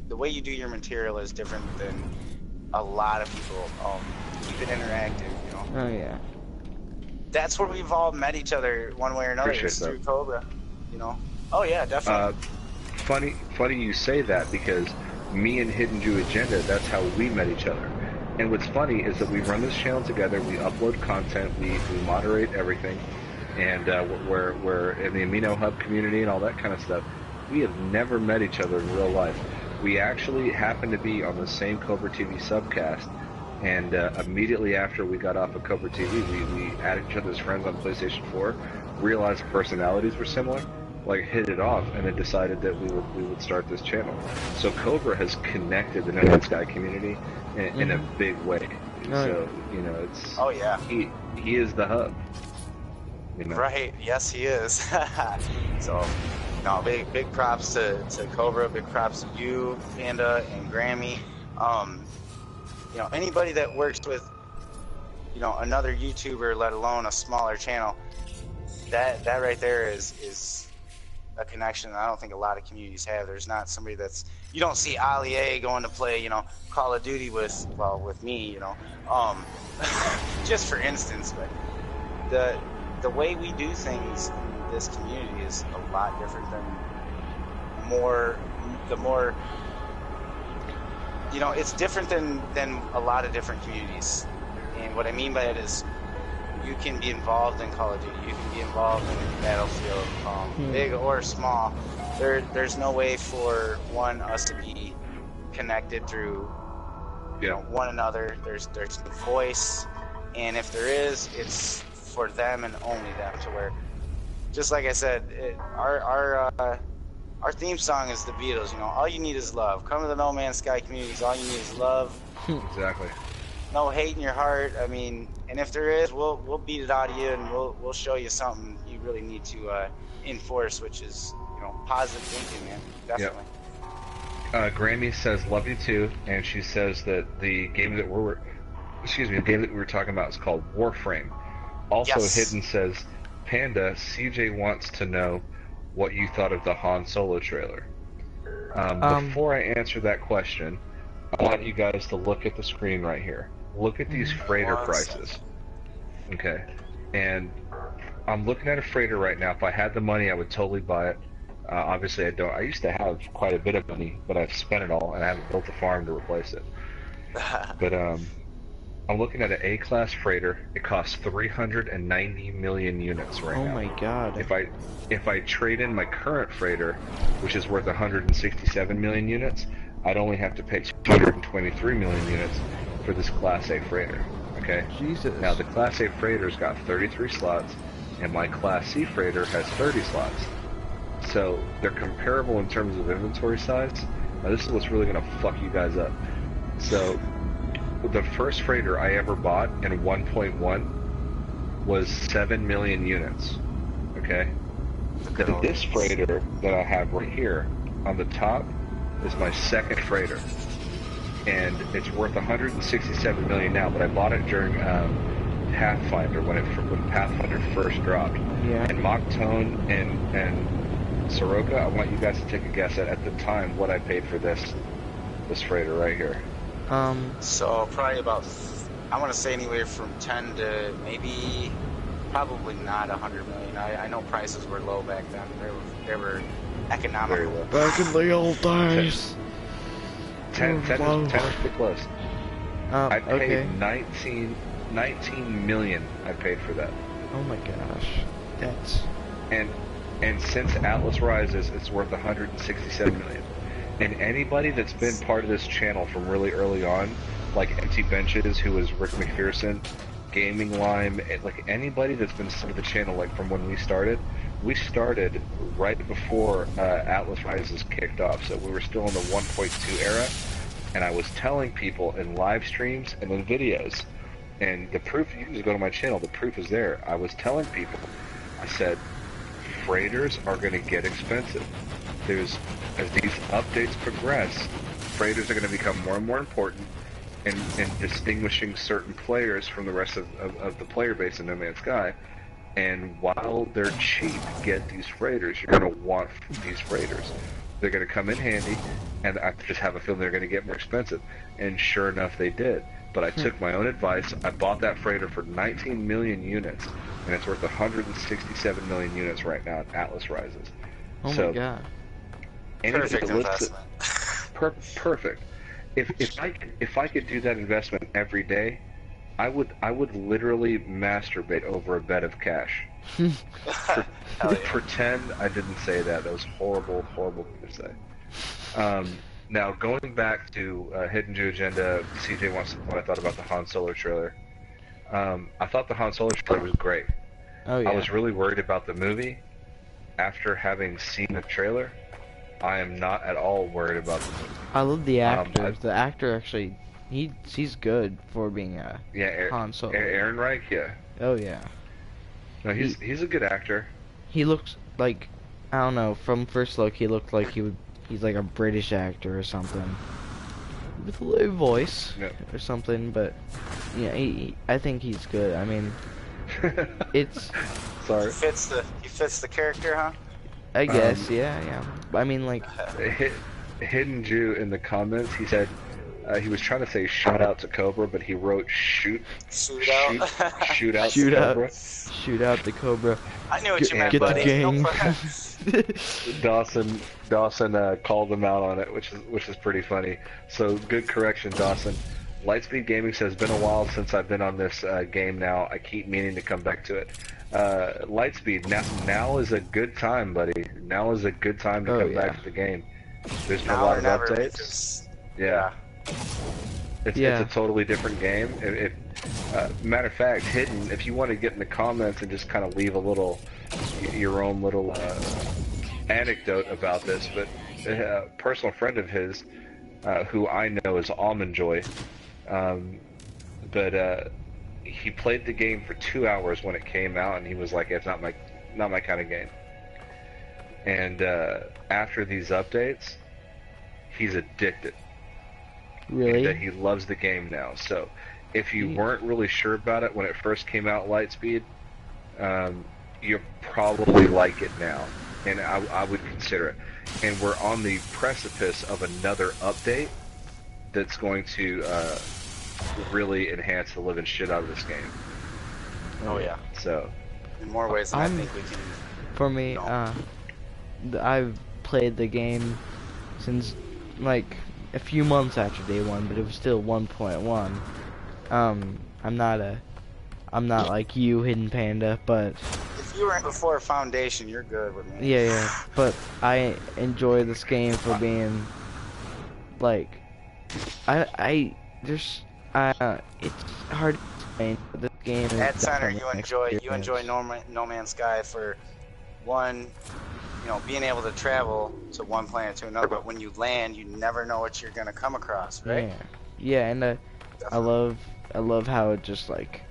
the way you do your material is different than a lot of people. Keep it interactive, you know. Oh yeah. That's where we've all met each other one way or another. It's through Cobra, you know. Oh yeah, definitely. Funny you say that, because me and Hidden Jew Agenda, that's how we met each other. And what's funny is that we run this channel together, we upload content, we moderate everything, and we're in the Amino Hub community and all that kind of stuff. We have never met each other in real life. We actually happened to be on the same Cobra TV subcast, and immediately after we got off of Cobra TV, we added each other as friends on PlayStation 4, realized personalities were similar, like hit it off, and then decided that we would start this channel. So Cobra has connected the No Man's Sky community in a big way. So, you know, it's... Oh yeah. He is the hub. You know? Right, yes he is. So, no, big props to Cobra, big props to you, Panda, and Grammy. You know, anybody that works with, you know, another YouTuber, let alone a smaller channel, that right there is a connection I don't think a lot of communities have. There's not somebody that's, you don't see Ali A going to play, you know, Call of Duty with me, you know, just for instance. But the way we do things in this community is a lot different than the more, you know, it's different than a lot of different communities. And what I mean by it is, you can be involved in Call of Duty, you can be involved in Battlefield, big or small. There's no way for us to be connected through, you know, one another. There's no voice, and if there is, it's for them and only them. To where, just like I said, our theme song is the Beatles. You know, all you need is love. Come to the No Man's Sky communities. All you need is love. Exactly. No hate in your heart. I mean, and if there is, we'll beat it out of you, and we'll show you something you really need to enforce, which is, you know, positive thinking, man. Definitely. Yep. Grammy says love you too, and she says that the game that we were talking about is called Warframe. Also, yes. Hidden says, Panda, CJ wants to know what you thought of the Han Solo trailer. Before I answer that question, I want you guys to look at the screen right here. Look at these freighter prices. Okay. And I'm looking at a freighter right now. If I had the money, I would totally buy it. Obviously, I don't. I used to have quite a bit of money, but I've spent it all, and I haven't built a farm to replace it. But I'm looking at an A-class freighter. It costs 390 million units right now. Oh my god. If I trade in my current freighter, which is worth 167 million units, I'd only have to pay 223 million units for this Class A freighter. Okay? Jesus. Now, the Class A freighter's got 33 slots, and my Class C freighter has 30 slots. So, they're comparable in terms of inventory size. Now, this is what's really going to fuck you guys up. So, the first freighter I ever bought in 1.1 was 7 million units. Okay? Then this freighter that I have right here on the top is my second freighter, and it's worth 167 million now. But I bought it during Pathfinder when Pathfinder first dropped. Yeah. And Mockton and Seroka, I want you guys to take a guess at the time what I paid for this freighter right here. So probably about, I want to say anywhere from 10 to maybe Probably not 100 million. I know prices were low back then. They were economical. Very low. Back in the old days. 10 is the close. I paid Okay. 19 million. I paid for that. Oh my gosh, that's. And since Atlas Rises, it's worth 167 million. And anybody that's been part of this channel from really early on, like Empty Benches, who was Rick McPherson, Gaming Lime, like anybody that's been to the channel, like from when we started right before Atlas Rises kicked off. So we were still in the 1.2 era, and I was telling people in live streams and in videos, and the proof, you can just go to my channel, the proof is there. I was telling people, I said, freighters are going to get expensive. As these updates progress, freighters are going to become more and more important in distinguishing certain players from the rest of the player base in No Man's Sky. And while they're cheap, get these freighters. You're going to want these freighters. They're going to come in handy, and I just have a feeling they're going to get more expensive. And sure enough, they did. But I took my own advice. I bought that freighter for 19 million units, and it's worth 167 million units right now at Atlas Rises. Oh my god. Perfect investment. Perfect. If I could do that investment every day, I would literally masturbate over a bed of cash. Pretend I didn't say that. That was horrible thing to say. Now, going back to Hidden Jew Agenda, CJ wants to know what I thought about the Han Solo trailer. I thought the Han Solo trailer was great. Oh yeah. I was really worried about the movie. After having seen the trailer, I am not at all worried about the movie. I love the actor. The actor actually, he's good for being a Han Solo. Aaron Reich, yeah. Oh yeah. No, he's a good actor. He looks like, I don't know, from first look he looked like he's like a British actor or something, with a low voice or something. But yeah, I think he's good. I mean, it's. Sorry. He fits the character, huh? I guess, yeah. I mean, like. Hidden Jew in the comments, he said he was trying to say shout out to Cobra, but he wrote shoot out the Cobra. I knew what you meant, buddy. The gang. Dawson called him out on it, which is pretty funny. So good correction, Dawson. Lightspeed Gaming says, been a while since I've been on this game now. I keep meaning to come back to it. Lightspeed, now is a good time, buddy. Now is a good time to come back to the game. There's been a lot of updates. Yeah. It's a totally different game. Matter of fact, Hidden, if you want to get in the comments and just kind of leave your own little anecdote about this, but a personal friend of his, who I know is Almond Joy, but he played the game for 2 hours when it came out, and he was like, "It's not my kind of game." And after these updates, he's addicted. Really? And he loves the game now. So, if you weren't really sure about it when it first came out, Lightspeed, you probably like it now, and I would consider it. And we're on the precipice of another update that's going to really enhance the living shit out of this game. Oh yeah. So, in more ways than I think we can. For me, I've played the game since like a few months after day one, but it was still 1.1. I'm not like you, Hidden Panda, but if you were before Foundation, you're good with me. Yeah. But I enjoy this game for being like, it's hard to explain. But this game is At Center, definitely you enjoy No Man's Sky for one. Being able to travel to one planet to another, but when you land, you never know what you're gonna come across, right? Yeah, and I love how it just like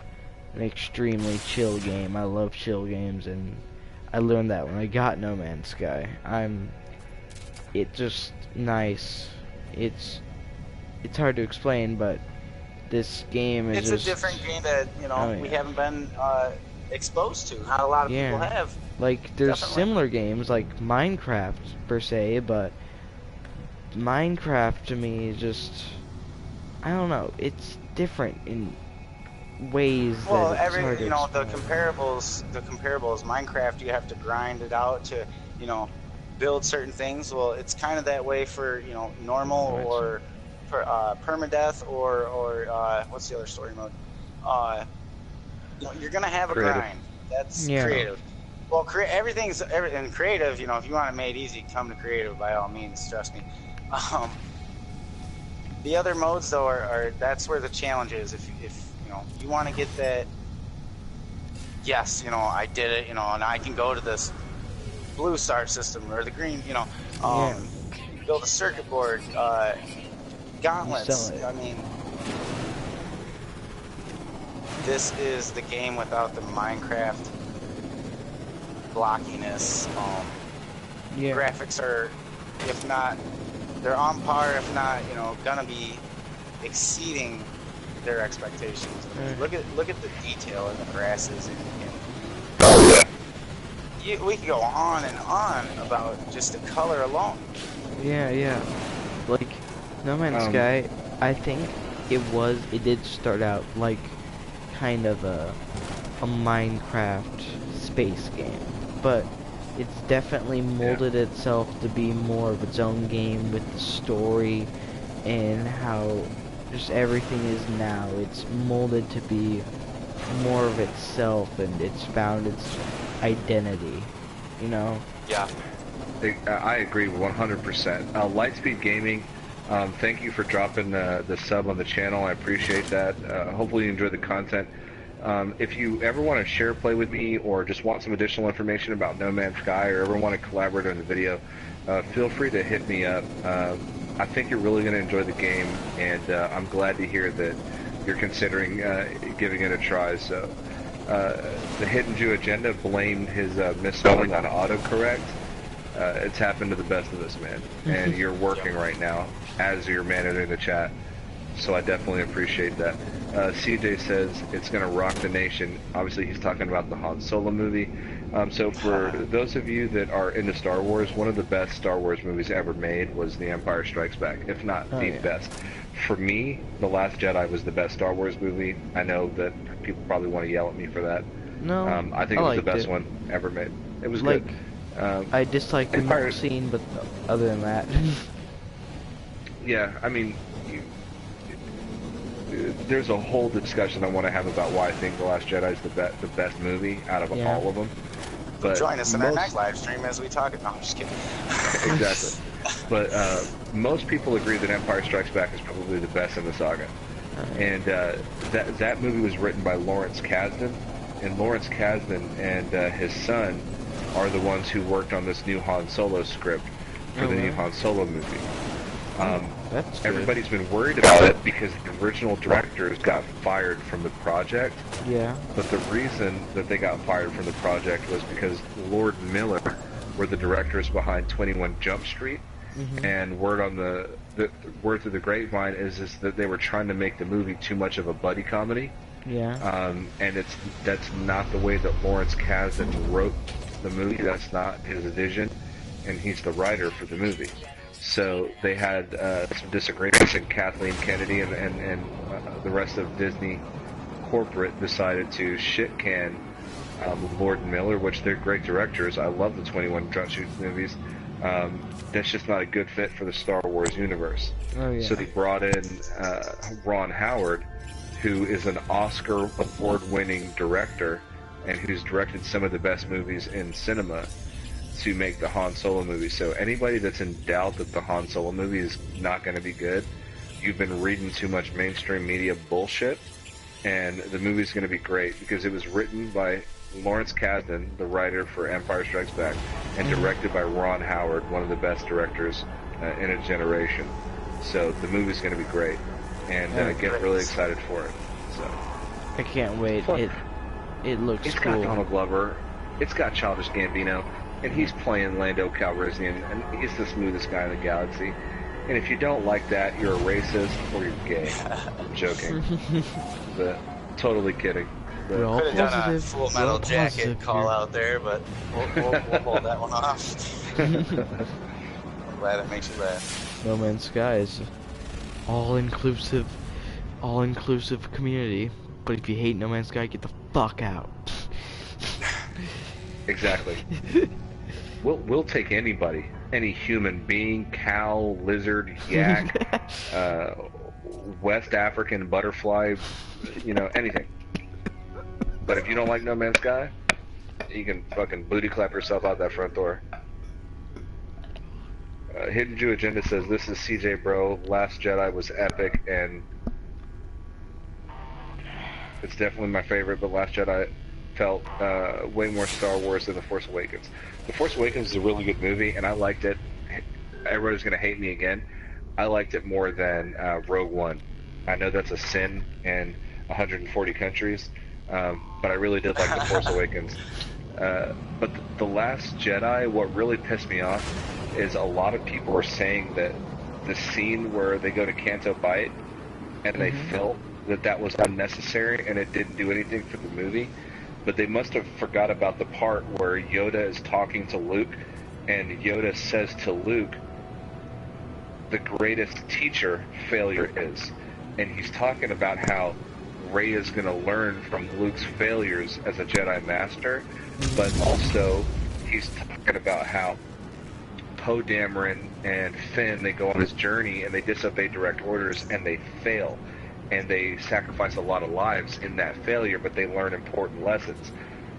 an extremely chill game. I love chill games, and I learned that when I got No Man's Sky. It's just nice. It's hard to explain, but this game is It's a different game that we haven't been exposed to. Not a lot of people have. Like, there's similar games like Minecraft per se, but Minecraft to me is just, I don't know, it's different in ways well, that it's hard to the explain. comparables, Minecraft, you have to grind it out to, build certain things. Well, it's kind of that way for, normal or permadeath or what's the other story mode? You're gonna have a Creative. grind. That's Yeah. creative. Well, in creative. If you want it made easy, come to creative by all means. Trust me. Um, the other modes though are that's where the challenge is. If you want to get that, yes, I did it. And I can go to this blue star system or the green. Yeah. Build a circuit board, You sell gauntlets. it. I mean, this is the game without the Minecraft blockiness. Yeah. Graphics are, if not, they're on par, if not, gonna be exceeding their expectations. I mean, look at the detail in the grasses, we could go on and on about just the color alone. Yeah. Like No Man's Sky, I think it did start out like kind of a Minecraft space game, but it's definitely molded itself to be more of its own game with the story and how just everything is now. It's molded to be more of itself, and it's found its identity, Yeah. I agree 100%. Lightspeed Gaming, thank you for dropping the sub on the channel. I appreciate that. Hopefully you enjoy the content. If you ever want to share play with me or just want some additional information about No Man's Sky or ever want to collaborate on the video, feel free to hit me up. I think you're really going to enjoy the game, and I'm glad to hear that you're considering giving it a try. So the Hidden Jew Agenda blamed his misspelling on autocorrect. It's happened to the best of us, man. And you're working right now as you're managing the chat. So I definitely appreciate that. CJ says it's going to rock the nation. Obviously, he's talking about the Han Solo movie. So for those of you that are into Star Wars, one of the best Star Wars movies ever made was The Empire Strikes Back, if not the best. For me, The Last Jedi was the best Star Wars movie. I know that people probably want to yell at me for that. No, I think it was the best one ever made. It was good. I disliked the milk scene, but other than that. Yeah, I mean, there's a whole discussion I want to have about why I think The Last Jedi is the best movie out of all of them. But join us in our next live stream as we talk. No, I'm just kidding. Exactly. But most people agree that Empire Strikes Back is probably the best in the saga. And that movie was written by Lawrence Kasdan, and Lawrence Kasdan and his son are the ones who worked on this new Han Solo script for the new Han Solo movie. Everybody's been worried about it because the original directors got fired from the project. Yeah. But the reason that they got fired from the project was because Lord and Miller were the directors behind 21 Jump Street. And word on the word through the grapevine is that they were trying to make the movie too much of a buddy comedy. Yeah. And that's not the way that Lawrence Kasdan wrote the movie. That's not his vision, and he's the writer for the movie. So they had some disagreements, and Kathleen Kennedy and the rest of Disney corporate decided to shit can Lord and Miller, which they're great directors. I love the 21 Jump Street movies. That's just not a good fit for the Star Wars universe. So they brought in Ron Howard, who is an Oscar award-winning director and who's directed some of the best movies in cinema, to make the Han Solo movie. So anybody that's in doubt that the Han Solo movie is not going to be good, you've been reading too much mainstream media bullshit, and the movie's going to be great because it was written by Lawrence Kasdan, the writer for Empire Strikes Back, and directed by Ron Howard, one of the best directors in a generation. So the movie's going to be great, and get really excited for it. So I can't wait. It looks it's cool. Got Donald Glover. It's got Childish Gambino. And he's playing Lando Calrissian, and he's the smoothest guy in the galaxy. And if you don't like that, you're a racist or you're gay. I'm joking. But totally kidding. Could have done a Full Metal Jacket call out there, but we'll hold that one off. I'm glad it makes you laugh. No Man's Sky is all-inclusive community. But if you hate No Man's Sky, get the fuck out. Exactly. We'll take anybody, any human being, cow, lizard, yak, West African butterfly, you know, anything. But if you don't like No Man's Sky, you can fucking booty clap yourself out that front door. Hidden Jew Agenda says, this is CJ, bro. Last Jedi was epic, and it's definitely my favorite, but Last Jedi felt way more Star Wars than The Force Awakens. The Force Awakens is a really good movie, and I liked it. Everybody's going to hate me again. I liked it more than Rogue One. I know that's a sin in 140 countries, but I really did like The Force Awakens. But The Last Jedi, what really pissed me off is a lot of people were saying that the scene where they go to Canto Bight and they felt that was unnecessary and it didn't do anything for the movie. But they must have forgot about the part where Yoda is talking to Luke, and Yoda says to Luke, the greatest teacher failure is. And he's talking about how Rey is going to learn from Luke's failures as a Jedi Master, but also he's talking about how Poe Dameron and Finn, they go on this journey and they disobey direct orders and they fail. And they sacrifice a lot of lives in that failure, but they learn important lessons.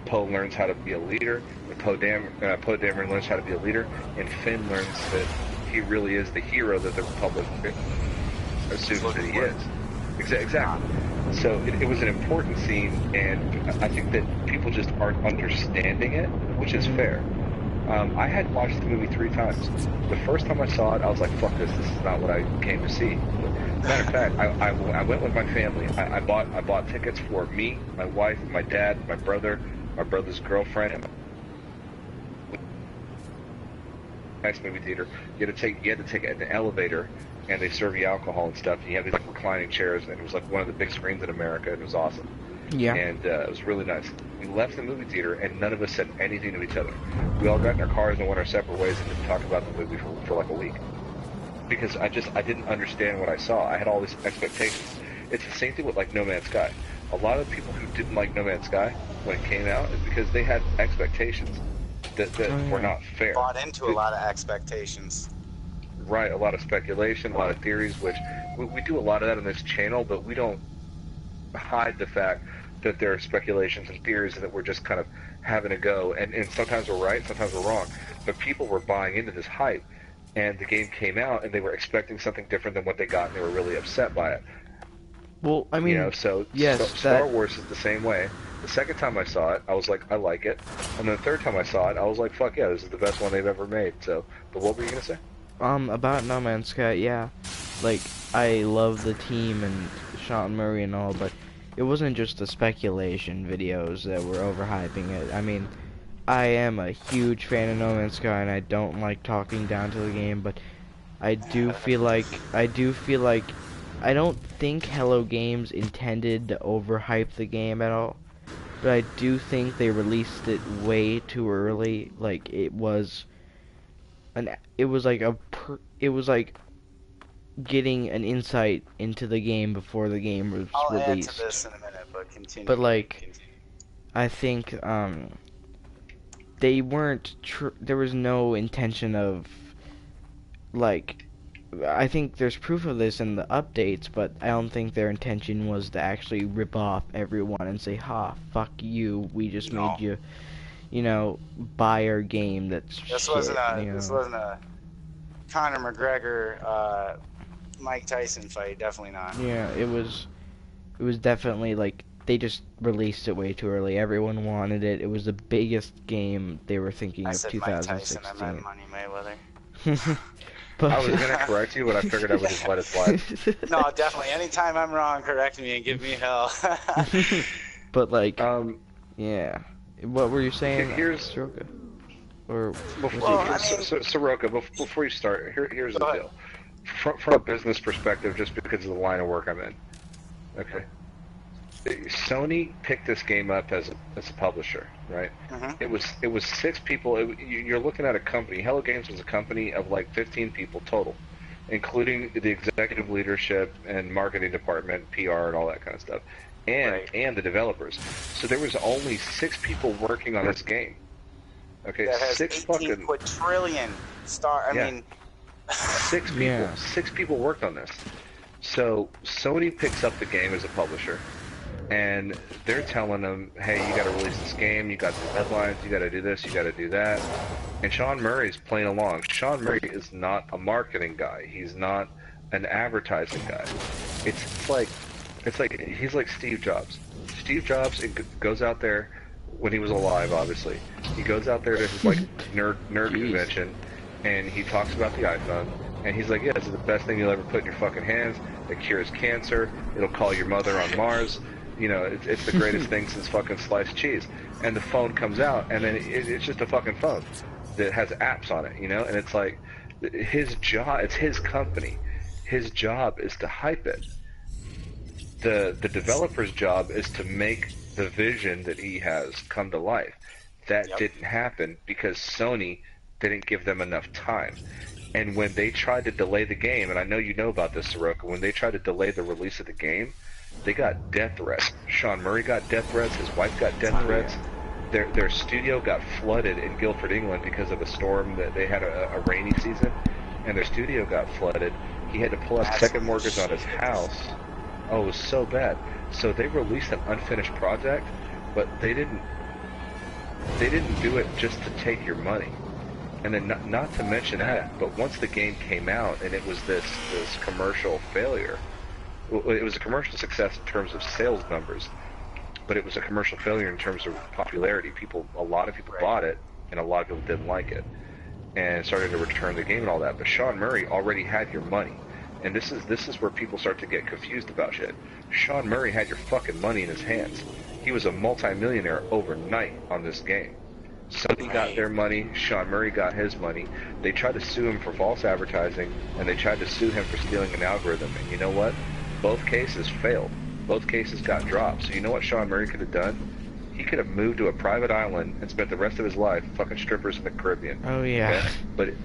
Poe learns how to be a leader, Poe Dameron learns how to be a leader, and Finn learns that he really is the hero that the Republic assumes that he is. Exactly. So it was an important scene, and I think that people just aren't understanding it, which is fair. I had watched the movie 3 times. The first time I saw it, I was like, fuck this is not what I came to see. Matter of fact, I went with my family. I bought tickets for me, my wife, my dad, my brother's girlfriend. Nice movie theater. You had to take an elevator, and they serve you alcohol and stuff. And you have these like reclining chairs, and it was like one of the big screens in America, and it was awesome. Yeah. And it was really nice. We left the movie theater, and none of us said anything to each other. We all got in our cars and went our separate ways and didn't talk about the movie for like a week. Because I didn't understand what I saw. I had all these expectations. It's the same thing with like No Man's Sky. A lot of people who didn't like No Man's Sky when it came out is because they had expectations that were not fair. Bought into a lot of expectations. Right, a lot of speculation, a lot of theories, which we do a lot of that on this channel, but we don't hide the fact that there are speculations and theories and that we're just kind of having a go. And sometimes we're right, sometimes we're wrong. But people were buying into this hype. And the game came out, and they were expecting something different than what they got, and they were really upset by it. Well, I mean, you know, so yes, Star Wars is the same way. The second time I saw it, I was like, I like it. And then the third time I saw it, I was like, fuck yeah, this is the best one they've ever made. So, but what were you gonna say? About No Man's Sky, yeah. Like, I love the team and Sean Murray and all, but it wasn't just the speculation videos that were overhyping it. I mean, I am a huge fan of No Man's Sky, and I don't like talking down to the game, but I do feel like I don't think Hello Games intended to overhype the game at all, but I do think they released it way too early. Like it was like getting an insight into the game before the game was released. I'll add to this in a minute, but continue. But like, I think they weren't. There was no intention of like. I think there's proof of this in the updates, but I don't think their intention was to actually rip off everyone and say, "Ha, fuck you. We just made you, you know, buy our game." That's this shit, wasn't a you know? This wasn't a Conor McGregor, Mike Tyson fight. Definitely not. Yeah, it was definitely like they just released it way too early. Everyone wanted it. It was the biggest game they were thinking of 2016. Mike Tyson, I meant Money Mayweather. But I was gonna correct you, but I figured I would just let it slide. No, definitely. Anytime I'm wrong, correct me and give me hell. But like, yeah. What were you saying? Here's Seroka. Or Seroka. Before you start, here's the deal. From a business perspective, just because of the line of work I'm in. Okay. Sony picked this game up as a publisher, right? It was 6 people. You're looking at a company. Hello Games was a company of like 15 people total, including the executive leadership and marketing department, PR, and all that kind of stuff. and the developers. So there was only 6 people working on this game. Okay, that has 6 18 fucking quadrillion star. I mean, 6 people. Yeah. 6 people worked on this. So Sony picks up the game as a publisher, and they're telling them, "Hey, you got to release this game. You got the deadlines. You got to do this. You got to do that." And Sean Murray's playing along. Sean Murray is not a marketing guy. He's not an advertising guy. It's like he's like Steve Jobs. Steve Jobs goes out there when he was alive, obviously. He goes out there to his like nerd convention, and he talks about the iPhone. And he's like, "Yeah, this is the best thing you'll ever put in your fucking hands. It cures cancer. It'll call your mother on Mars. You know, it's the greatest thing since fucking sliced cheese." And the phone comes out, and then it's just a fucking phone that has apps on it, you know? And it's like, his job, it's his company. His job is to hype it. The developer's job is to make the vision that he has come to life. That didn't happen because Sony didn't give them enough time. And when they tried to delay the game, and I know you know about this, Seroka, when they tried to delay the release of the game, they got death threats. Sean Murray got death threats. His wife got death threats. Their studio got flooded in Guilford, England, because of a storm that they had a rainy season, and their studio got flooded. He had to pull out a second mortgage on his house. Oh, it was so bad. So they released an unfinished project, but they didn't do it just to take your money. And then not to mention that, but once the game came out and it was this commercial failure, it was a commercial success in terms of sales numbers, but it was a commercial failure in terms of popularity. A lot of people bought it, and a lot of people didn't like it, and started to return the game and all that. But Sean Murray already had your money, and this is where people start to get confused about shit. Sean Murray had your fucking money in his hands. He was a multi-millionaire overnight on this game. Sony got their money, Sean Murray got his money. They tried to sue him for false advertising, and they tried to sue him for stealing an algorithm. And you know what? Both cases failed. Both cases got dropped. So you know what Sean Murray could have done? He could have moved to a private island and spent the rest of his life fucking strippers in the Caribbean. Oh, yeah. Okay?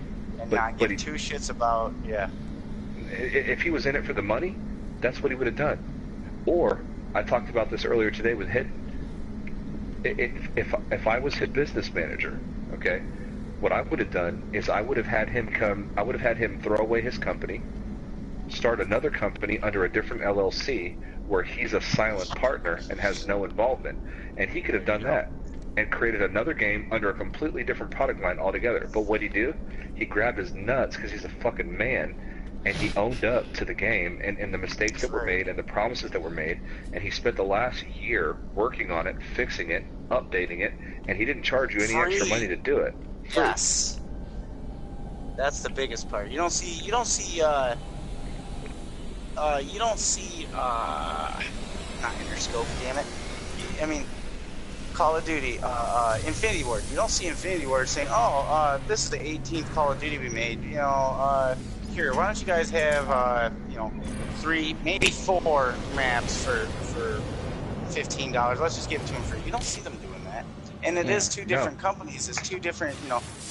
And not give two shits about, If he was in it for the money, that's what he would have done. Or, I talked about this earlier today with Hidden. If I was his business manager, okay, what I would have done is I would have had him throw away his company, start another company under a different LLC where he's a silent partner and has no involvement. And he could have done that and created another game under a completely different product line altogether. But what'd he do? He grabbed his nuts because he's a fucking man, and he owned up to the game and the mistakes that were made and the promises that were made, and he spent the last year working on it, fixing it, updating it, and he didn't charge you any extra money to do it. Yes. That's the biggest part. You don't see not Interscope, damn it. I mean, Call of Duty, Infinity Ward. You don't see Infinity Ward saying, "Oh, this is the 18th Call of Duty we made. You know, here, why don't you guys have, 3, maybe 4 maps for $15? Let's just give it to them free." You don't see them doing that. And it is two different companies. It's two different,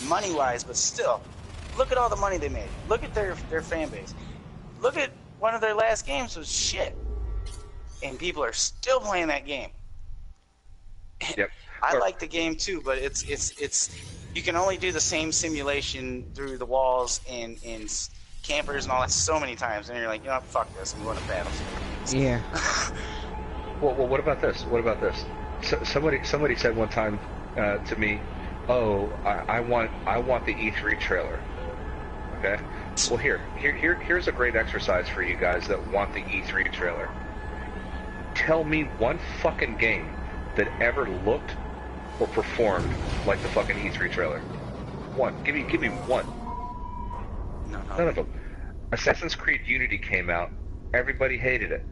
money-wise, but still, look at all the money they made. Look at their fan base. Look at one of their last games was shit, and people are still playing that game. Yep. I like the game too, but it's you can only do the same simulation through the walls and campers and all that so many times, and you're like, fuck this, I'm going to battle. Yeah. Well, what about this? What about this? So, somebody said one time to me, "Oh, I want the E3 trailer." Okay. Well, here's a great exercise for you guys that want the E3 trailer. Tell me one fucking game that ever looked or performed like the fucking E3 trailer. One. Give me one. No. None of them. Assassin's Creed Unity came out. Everybody hated it.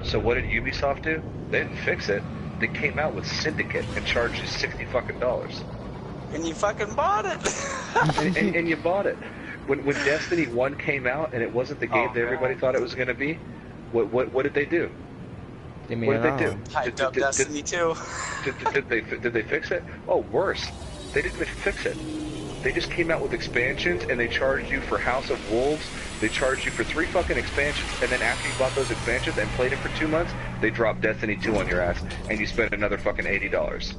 So what did Ubisoft do? They didn't fix it. They came out with Syndicate and charged you $60 fucking. And you fucking bought it. and you bought it. When Destiny 1 came out and it wasn't the game that everybody thought it was going to be, what did they do? What did they do? Hyped up Destiny 2. Did they fix it? Oh, worse. They didn't even fix it. They just came out with expansions, and they charged you for House of Wolves. They charged you for 3 fucking expansions, and then after you bought those expansions and played it for 2 months, they drop Destiny 2 on your ass, and you spend another fucking $80.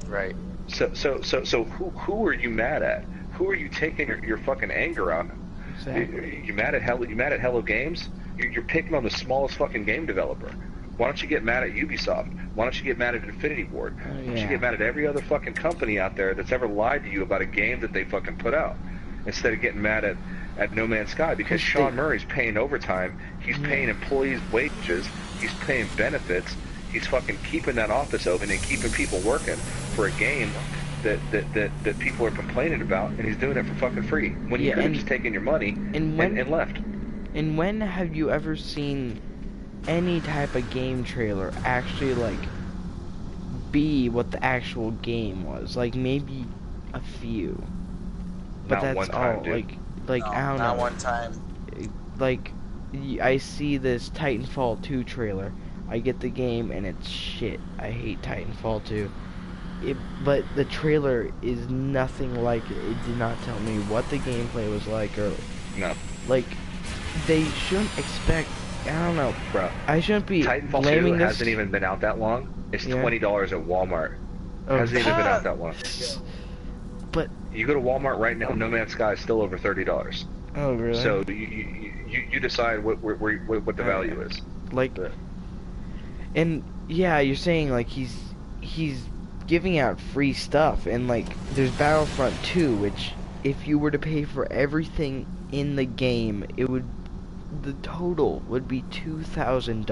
Right. So who are you mad at? Who are you taking your fucking anger on? Exactly. You mad at Hello Games? You're picking on the smallest fucking game developer. Why don't you get mad at Ubisoft? Why don't you get mad at Infinity Ward? Why don't you get mad at every other fucking company out there that's ever lied to you about a game that they fucking put out? Instead of getting mad at No Man's Sky, because Sean Murray's paying overtime, he's paying employees wages, he's paying benefits, he's fucking keeping that office open and keeping people working for a game that people are complaining about, and he's doing it for fucking free. When you could have just taken your money and left. And when have you ever seen any type of game trailer actually like be what the actual game was? Like maybe a few, but Not that's one time, all. dude. Like No, I don't know. Not one time. Like I see this Titanfall 2 trailer, I get the game and it's shit. I hate Titanfall 2. But the trailer is nothing like it. It did not tell me what the gameplay was like, or like they shouldn't expect. I don't know, bro. I shouldn't be Titanfall 2 hasn't even been out that long. It's $20 at Walmart. Hasn't even been out that long. But you go to Walmart right now, No Man's Sky is still over $30. Oh really? So you decide what the value is. Like, and yeah, you're saying like he's giving out free stuff, and like there's Battlefront 2, which if you were to pay for everything in the game, the total would be $2,000.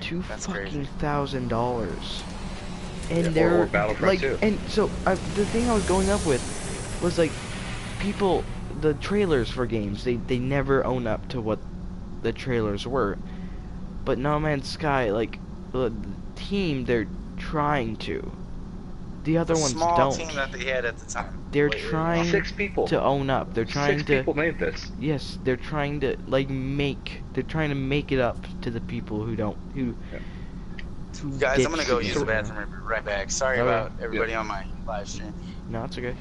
$2,000. And they're like, and so the thing I was going up with was like, people, the trailers for games, they never own up to what the trailers were. But No Man's Sky, like the team, they're trying to. The other ones small don't. Team that they had at the time. They're trying 6 people to own up. They're trying 6 to. people made this. Yes, they're trying to like They're trying to make it up to the people who don't. Guys, I'm gonna go use the bathroom and be right back. Sorry about everybody on my live stream. No, it's okay.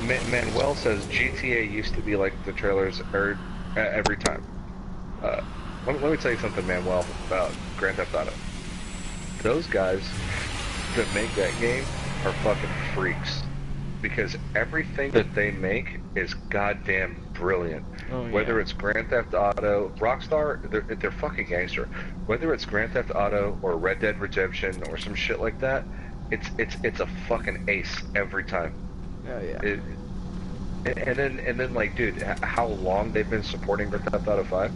Manuel says GTA used to be like the trailers heard every time. Let me tell you something, Manuel, about Grand Theft Auto. Those guys that make that game are fucking freaks, because everything that they make is goddamn brilliant. Whether it's Grand Theft Auto, Rockstar, they're fucking gangster. Whether it's Grand Theft Auto or Red Dead Redemption or some shit like that, it's a fucking ace every time. Oh yeah. And then like, dude, how long they've been supporting Grand Theft Auto 5?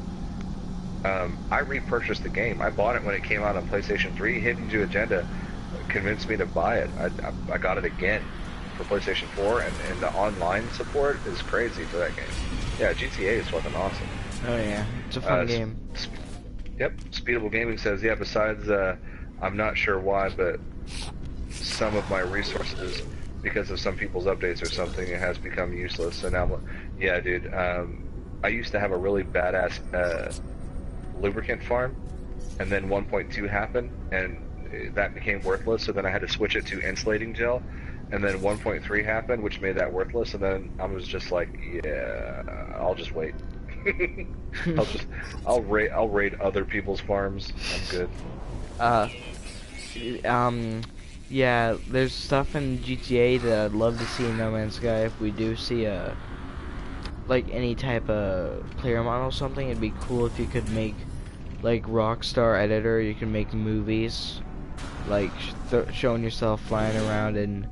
I repurchased the game. I bought it when it came out on PlayStation 3. Hidden Agenda convinced me to buy it. I got it again for PlayStation 4, and the online support is crazy for that game. Yeah, GTA is fucking awesome. Oh yeah, it's a fun game. Yep, Speedable Gaming says, yeah, besides, I'm not sure why, but some of my resources, because of some people's updates or something, it has become useless. So now, yeah, dude, I used to have a really badass lubricant farm, and then 1.2 happened, and that became worthless, so then I had to switch it to insulating gel, and then 1.3 happened, which made that worthless, and then I was just like, yeah, I'll just wait. I'll raid other people's farms. I'm good. Yeah, there's stuff in GTA that I'd love to see in No Man's Sky. If we do see like any type of player model or something, it'd be cool if you could make like Rockstar editor. You can make movies, like showing yourself flying around and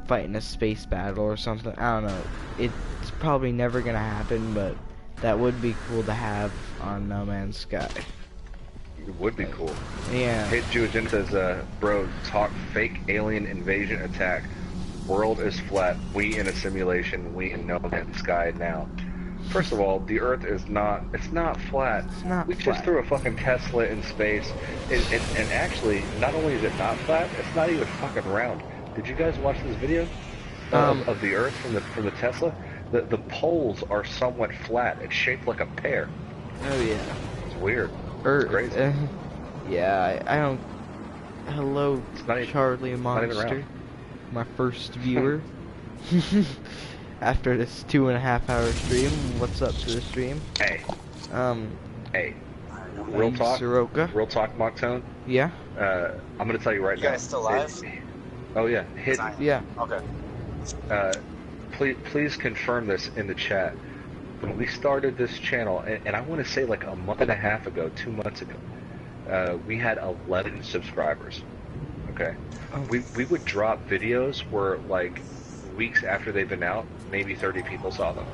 fighting a space battle or something. I don't know. It's probably never gonna happen, but that would be cool to have on No Man's Sky. It would be cool. Yeah. Hey, Jujin says, bro, talk fake alien invasion attack. World is flat. We in a simulation. We in No Man's Sky now. First of all, the Earth is not. It's not flat. It's not we flat. just threw a fucking Tesla in space. And actually, not only is it not flat, it's not even fucking round. Did you guys watch this video of the Earth from the Tesla? The poles are somewhat flat. It's shaped like a pear. Oh yeah. It's weird. It's crazy. Yeah, I don't. Hello, Charlie Monster. Monster, my first viewer. After this 2.5-hour stream, what's up to the stream? Hey, Hey, real talk, Seroka. real talk, Mocktown. Yeah. I'm gonna tell you right now. You guys still live? Oh yeah, Yeah. Okay. Please confirm this in the chat. When we started this channel, and I want to say like a month and a half ago, 2 months ago, we had 11 subscribers. Okay, we would drop videos where like weeks after they've been out, maybe 30 people saw them,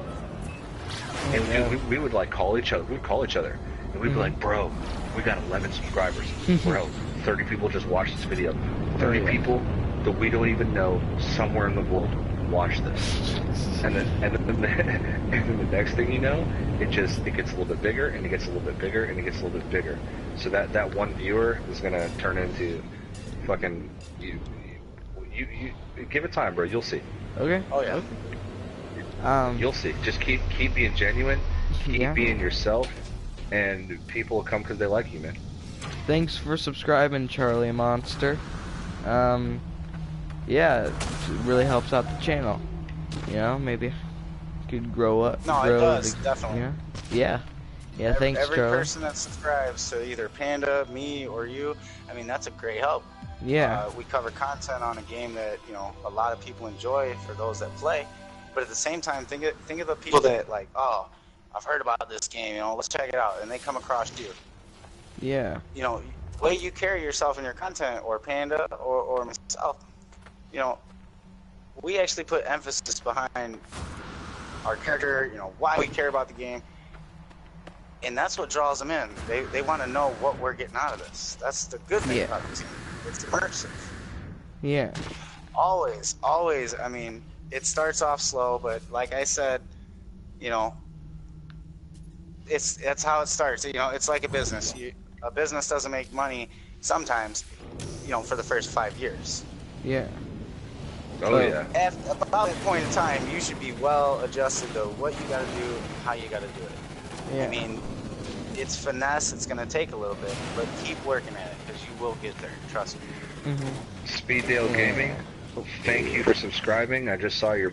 and we would like call each other. We'd call each other, and we'd be like, "Bro, we got 11 subscribers. Bro, 30 people just watched this video. 30 people that we don't even know somewhere in the world watch this." And then the next thing you know, it gets a little bit bigger, and it gets a little bit bigger, and it gets a little bit bigger. So that one viewer is gonna turn into fucking you give it time, bro. You'll see. Okay. Oh yeah. Okay. You'll see. Just keep being genuine, keep being yourself, and people will come because they like you, man. Thanks for subscribing, Charlie Monster. Yeah, it really helps out the channel. You know, maybe could grow up. No, it does, definitely. Yeah. Yeah, thanks, every Charlie. person that subscribes to either Panda, me, or you, I mean, that's a great help. Yeah. We cover content on a game that, you know, a lot of people enjoy for those that play. But at the same time, think of the people that, like, oh, I've heard about this game, you know, let's check it out. And they come across you. Yeah. You know, the way you carry yourself in your content, or Panda, or myself, you know, we actually put emphasis behind our character, you know, why we care about the game. And that's what draws them in. They want to know what we're getting out of this. That's the good thing about this game. It's immersive. Yeah. Always. I mean, it starts off slow, but like I said, you know, that's how it starts. You know, it's like a business. A business doesn't make money sometimes, you know, for the first 5 years. Yeah. Oh yeah. At about that point in time, you should be well adjusted to what you got to do and how you got to do it. Yeah. I mean, it's finesse. It's going to take a little bit, but keep working at it because you will get there. Trust me. Speeddale Gaming, thank you for subscribing. I just saw your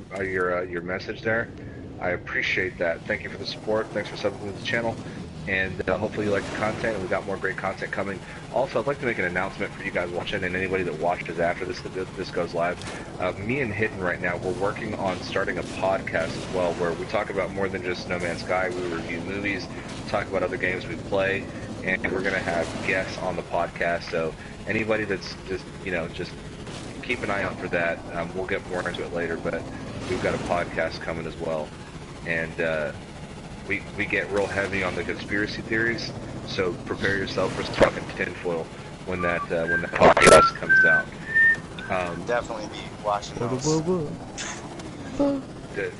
message there. I appreciate that. Thank you for the support. Thanks for subbing to the channel. And hopefully you like the content, and we got more great content coming. Also, I'd like to make an announcement for you guys watching, and anybody that watches after this goes live. Me and Hidden right now, we're working on starting a podcast as well, where we talk about more than just No Man's Sky. We review movies, talk about other games we play, and we're going to have guests on the podcast. So anybody that's just keep an eye out for that. We'll get more into it later, but we've got a podcast coming as well. And we get real heavy on the conspiracy theories, so prepare yourself for fucking tinfoil when that podcast comes out. Definitely be watching those.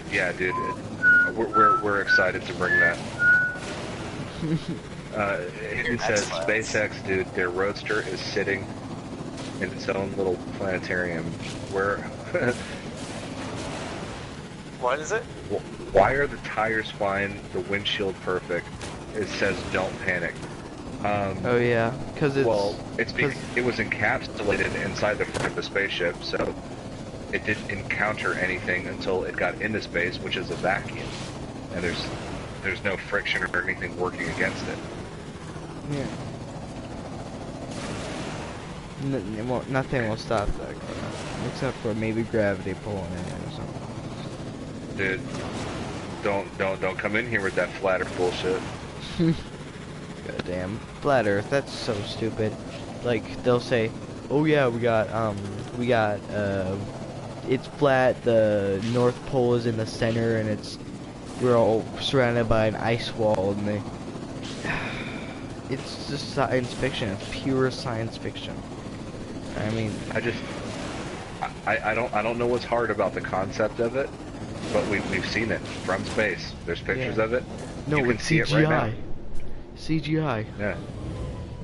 Yeah, dude, we're excited to bring that. It says SpaceX, dude, their Roadster is sitting in its own little planetarium. Where? What is it? Why are the tires fine, the windshield perfect? It says don't panic. Oh yeah, because it was encapsulated inside the front of the spaceship, so it didn't encounter anything until it got into space, which is a vacuum, and there's no friction or anything working against it. Yeah. Nothing will stop that car, except for maybe gravity pulling it in or something. Dude, don't come in here with that flat Earth bullshit. Goddamn flat Earth, that's so stupid. Like they'll say, "Oh yeah, we got it's flat. The North Pole is in the center, and we're all surrounded by an ice wall." And it's just science fiction. It's pure science fiction. I mean, I don't know what's hard about the concept of it, but we've seen it from space. There's pictures of it. No, you can it's see CGI. it right now. CGI. Yeah.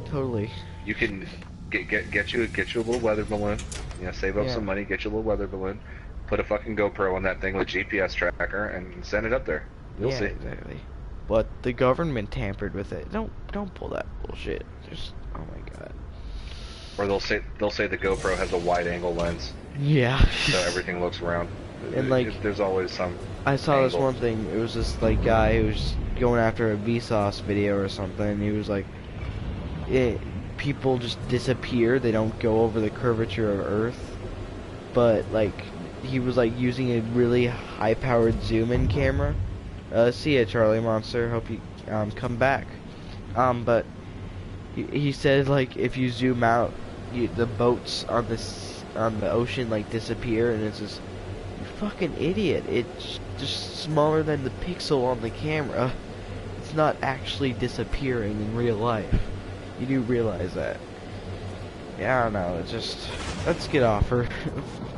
Totally. You can get you a little weather balloon. You know, save up some money, get you a little weather balloon, put a fucking GoPro on that thing with a GPS tracker, and send it up there. You'll see. Exactly. But the government tampered with it. Don't pull that bullshit. Just oh my god. Or they'll say the GoPro has a wide-angle lens. Yeah. So everything looks round. And like, there's always some. I saw this one thing. It was this like guy who was going after a Vsauce video or something, and he was like, people just disappear, they don't go over the curvature of Earth, but like he was like using a really high-powered zoom-in camera. See ya, Charlie Monster. Hope you come back. But he said like if you zoom out, the boats on the ocean like disappear, and it's just, you fucking idiot. It's just smaller than the pixel on the camera. It's not actually disappearing in real life. You do realize that. Yeah, I don't know. It's just, let's get off our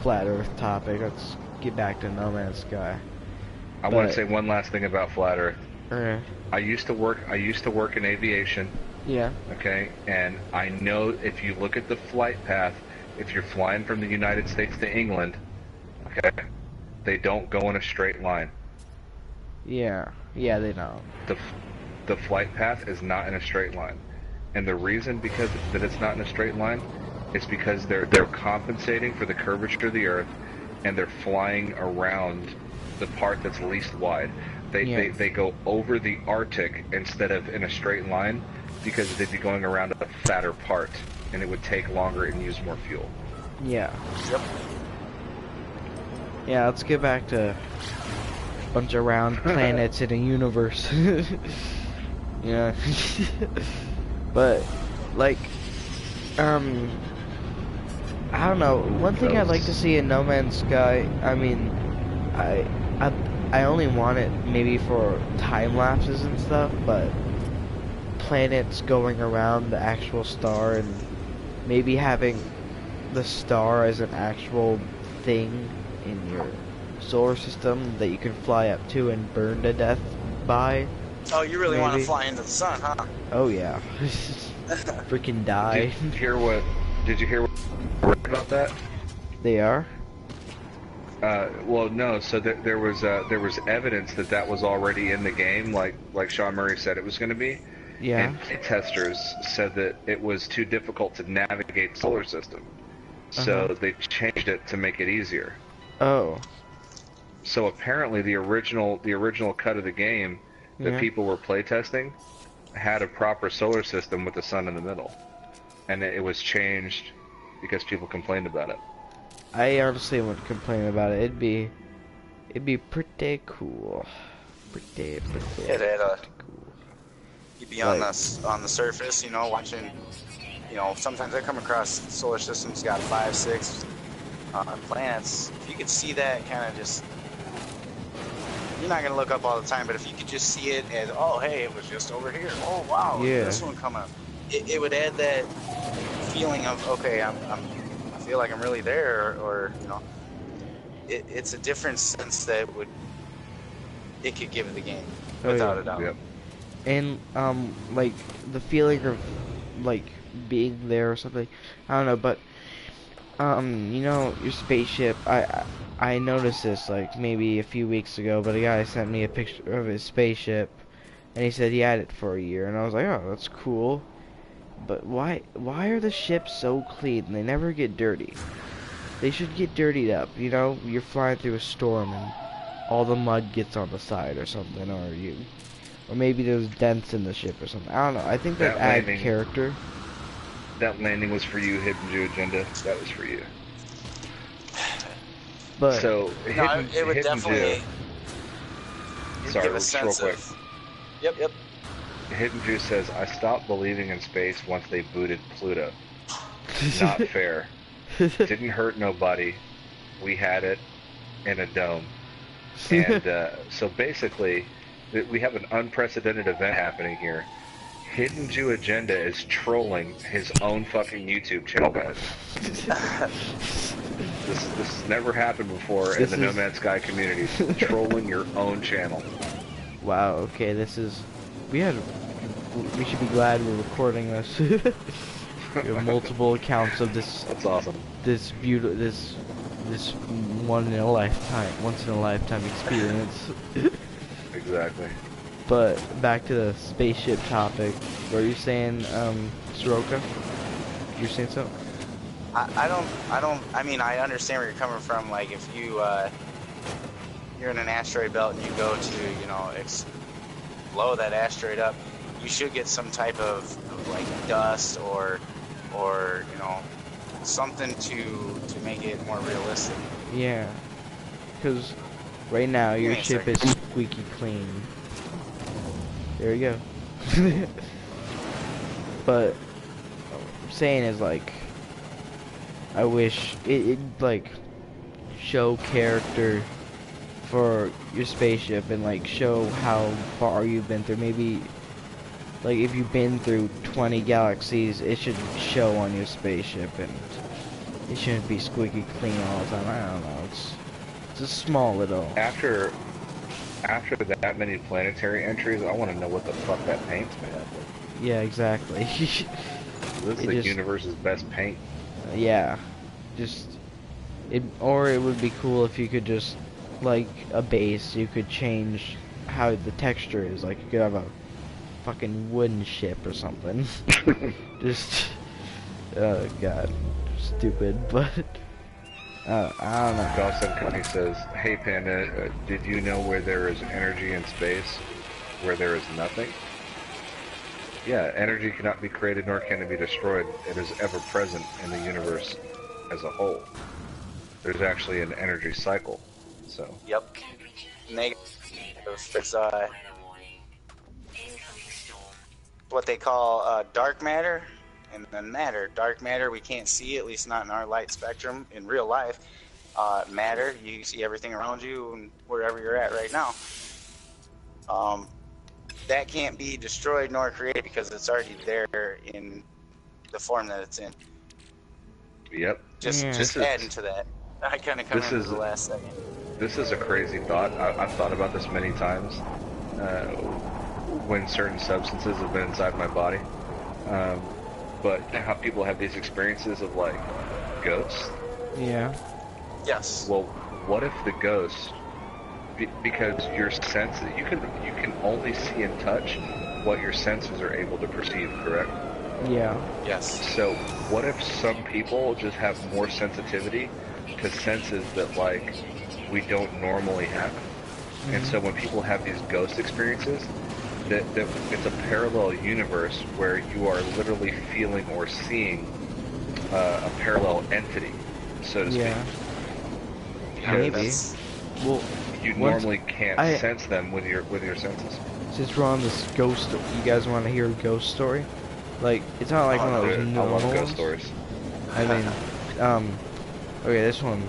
flat Earth topic. Let's get back to No Man's Sky. I want to say one last thing about flat Earth. I used to work in aviation. Yeah. Okay, and I know if you look at the flight path, if you're flying from the United States to England, okay, they don't go in a straight line. Yeah. Yeah, they don't. The flight path is not in a straight line. And the reason that it's not in a straight line is because they're compensating for the curvature of the Earth, and they're flying around the part that's least wide. They go over the Arctic instead of in a straight line, because they'd be going around a fatter part, and it would take longer and use more fuel. Yeah. Yep. Yeah, let's get back to a bunch of round planets in a universe. Yeah. But, like, I don't know. One thing I'd like to see in No Man's Sky, I mean, I only want it maybe for time lapses and stuff, but planets going around the actual star and maybe having the star as an actual thing in your solar system that you can fly up to and burn to death by. Oh, you really want to fly into the sun, huh? Oh yeah. Freaking die. Did you hear what about that? They are? Well, no. So there was evidence that was already in the game, like Sean Murray said it was going to be. Yeah. And testers said that it was too difficult to navigate the solar system, so they changed it to make it easier. Oh. So apparently the original cut of the game that people were playtesting had a proper solar system with the sun in the middle, and it was changed because people complained about it. I honestly wouldn't complain about it. It'd be pretty cool. Pretty cool. You'd be on the surface, you know, watching. You know, sometimes I come across solar systems got 5, 6 planets. If you could see that, kind of just. You're not gonna look up all the time, but if you could just see it as, oh hey, it was just over here. Oh wow, this one come up. It would add that feeling of, okay, I feel like I'm really there, or you know, it's a different sense that it could give the game without a doubt. Yep. And like the feeling of like being there or something. I don't know, but you know, your spaceship. I noticed this like maybe a few weeks ago, but a guy sent me a picture of his spaceship, and he said he had it for a year, and I was like, oh, that's cool. But why are the ships so clean? They never get dirty. They should get dirtied up, you know? You're flying through a storm and all the mud gets on the side or something, or maybe there's dents in the ship or something. I don't know. I think that adds character. That landing was for you, Hidden Jew Agenda. That was for you. But so it would definitely give a sense real quick. of. Yep. Hidden Jew says, I stopped believing in space once they booted Pluto. Not fair. Didn't hurt nobody. We had it in a dome. And so basically, we have an unprecedented event happening here. Hidden Jew Agenda is trolling his own fucking YouTube channel, guys. This has never happened before in the No Man's Sky community. Trolling your own channel. Wow, okay, we should be glad we're recording this. We have multiple accounts of this. That's awesome. This once in a lifetime experience. Exactly. But back to the spaceship topic. What are you saying, Seroka? You're saying so? I mean, I understand where you're coming from. Like, if you're in an asteroid belt and you go to, you know, blow that asteroid up, you should get some type of like dust or you know, something to make it more realistic. Yeah, because right now your ship is squeaky clean. There you go. But what I'm saying is, like, I wish it like show character for your spaceship and like show how far you've been through. Maybe like if you've been through 20 galaxies, it should show on your spaceship, and it shouldn't be squeaky clean all the time. I don't know. It's a small little. After that many planetary entries, I want to know what the fuck that paint's made of. Yeah, exactly. This is the universe's best paint. Yeah, just or it would be cool if you could just, like a base, you could change how the texture is. Like you could have a fucking wooden ship or something. Just, oh god, stupid. But I don't know. Gossip Company says, "Hey Panda, did you know where there is energy in space, where there is nothing?" Yeah, energy cannot be created nor can it be destroyed. It is ever present in the universe as a whole. There's actually an energy cycle. So. Yep. Negative. It's what they call dark matter, and then matter. Dark matter we can't see, at least not in our light spectrum in real life. Matter, you see everything around you and wherever you're at right now. That can't be destroyed nor created because it's already there in the form that it's in. Yep. Just adding to that. I kind of come into the last second. This is a crazy thought. I've thought about this many times when certain substances have been inside my body. But how people have these experiences of like ghosts. Yeah. Yes. Well, what if the ghost, because your senses, you can only see and touch what your senses are able to perceive, correct? Yeah. Yes. So what if some people just have more sensitivity to senses that like we don't normally have? And so when people have these ghost experiences, that it's a parallel universe where you are literally feeling or seeing a parallel entity, so to speak. Maybe. Well, you normally can't sense them with your senses. Since we're on this ghost, you guys want to hear a ghost story? Like, it's not like one of those normal I love ghost stories. I mean, okay, this one,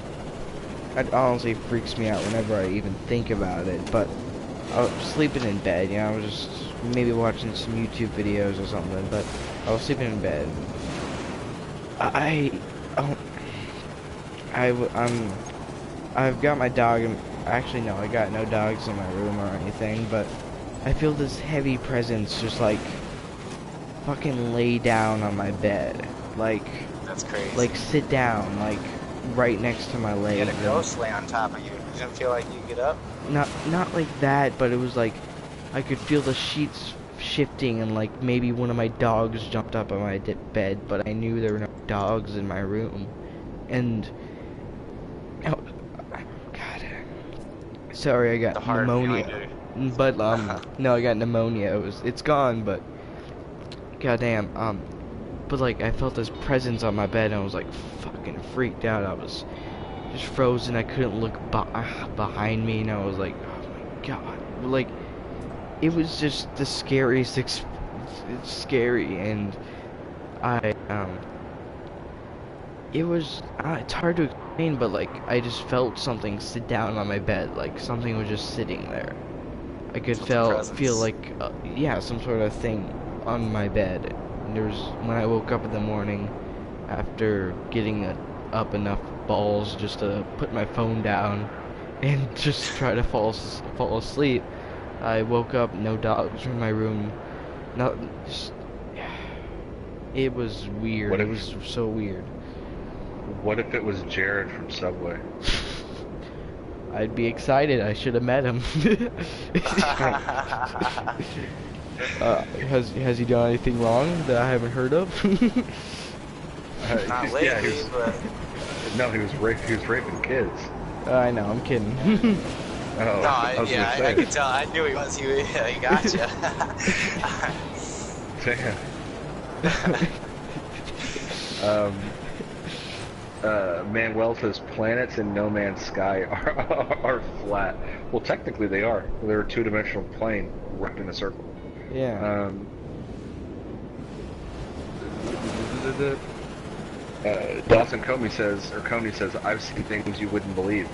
it honestly freaks me out whenever I even think about it. But I was sleeping in bed, you know, I was just maybe watching some YouTube videos or something. But I was sleeping in bed. I've got my dog, and actually no, I got no dogs in my room or anything, but I feel this heavy presence just like fucking lay down on my bed. Like, that's crazy. Like sit down, like right next to my leg. You had a ghost lay on top of you. You didn't feel like you could get up? Not like that, but it was like I could feel the sheets shifting, and like maybe one of my dogs jumped up on my bed, but I knew there were no dogs in my room. And oh, God, sorry, I got pneumonia. But no, I got pneumonia. It's gone, but goddamn, but like I felt this presence on my bed, and I was like fucking freaked out. I was just frozen. I couldn't look behind me, and I was like, oh my god, like it was just the scariest. It's scary, and it was it's hard to explain, but like I just felt something sit down on my bed, like something was just sitting there. I could feel like yeah, some sort of thing on my bed. And there was, when I woke up in the morning after getting up enough balls just to put my phone down and just try to fall asleep, I woke up, no dogs in my room. It was weird. It was so weird. What if it was Jared from Subway? I'd be excited. I should have met him. Has he done anything wrong that I haven't heard of? Not lately, but no, he was raping kids. I know, I'm kidding. Oh, No, I was gonna I say. could tell. I knew he was. He gotcha. Damn. Manuel says planets in No Man's Sky are flat. Well, technically they are. They're a two-dimensional plane wrapped in a circle. Yeah. Dawson Coney says, I've seen things you wouldn't believe.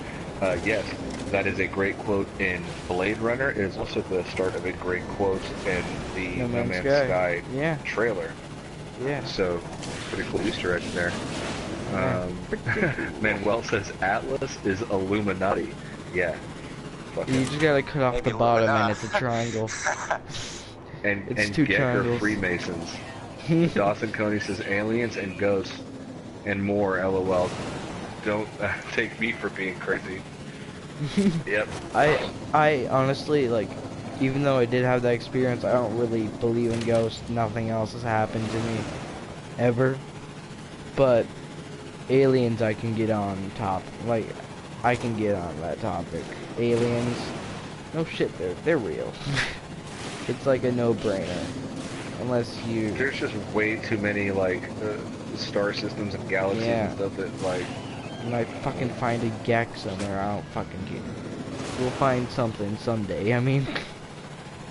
Yes, that is a great quote in Blade Runner. It is also the start of a great quote in the No Man's Sky trailer. Yeah. So, pretty cool Easter egg there. Manuel says Atlas is Illuminati. Yeah. You just gotta cut off the bottom and it's a triangle. and it's two Gecker triangles. Freemasons. Dawson Coney says aliens and ghosts and more. LOL. Don't take me for being crazy. Yep. I honestly, like, even though I did have that experience, I don't really believe in ghosts. Nothing else has happened to me ever. But aliens, I can get on top. Like, I can get on that topic. Aliens, no shit, they're real. It's like a no-brainer. Unless you... There's just way too many, like, star systems and galaxies and stuff that, like... You might fucking find a Gek somewhere, I don't fucking care. We'll find something someday, I mean...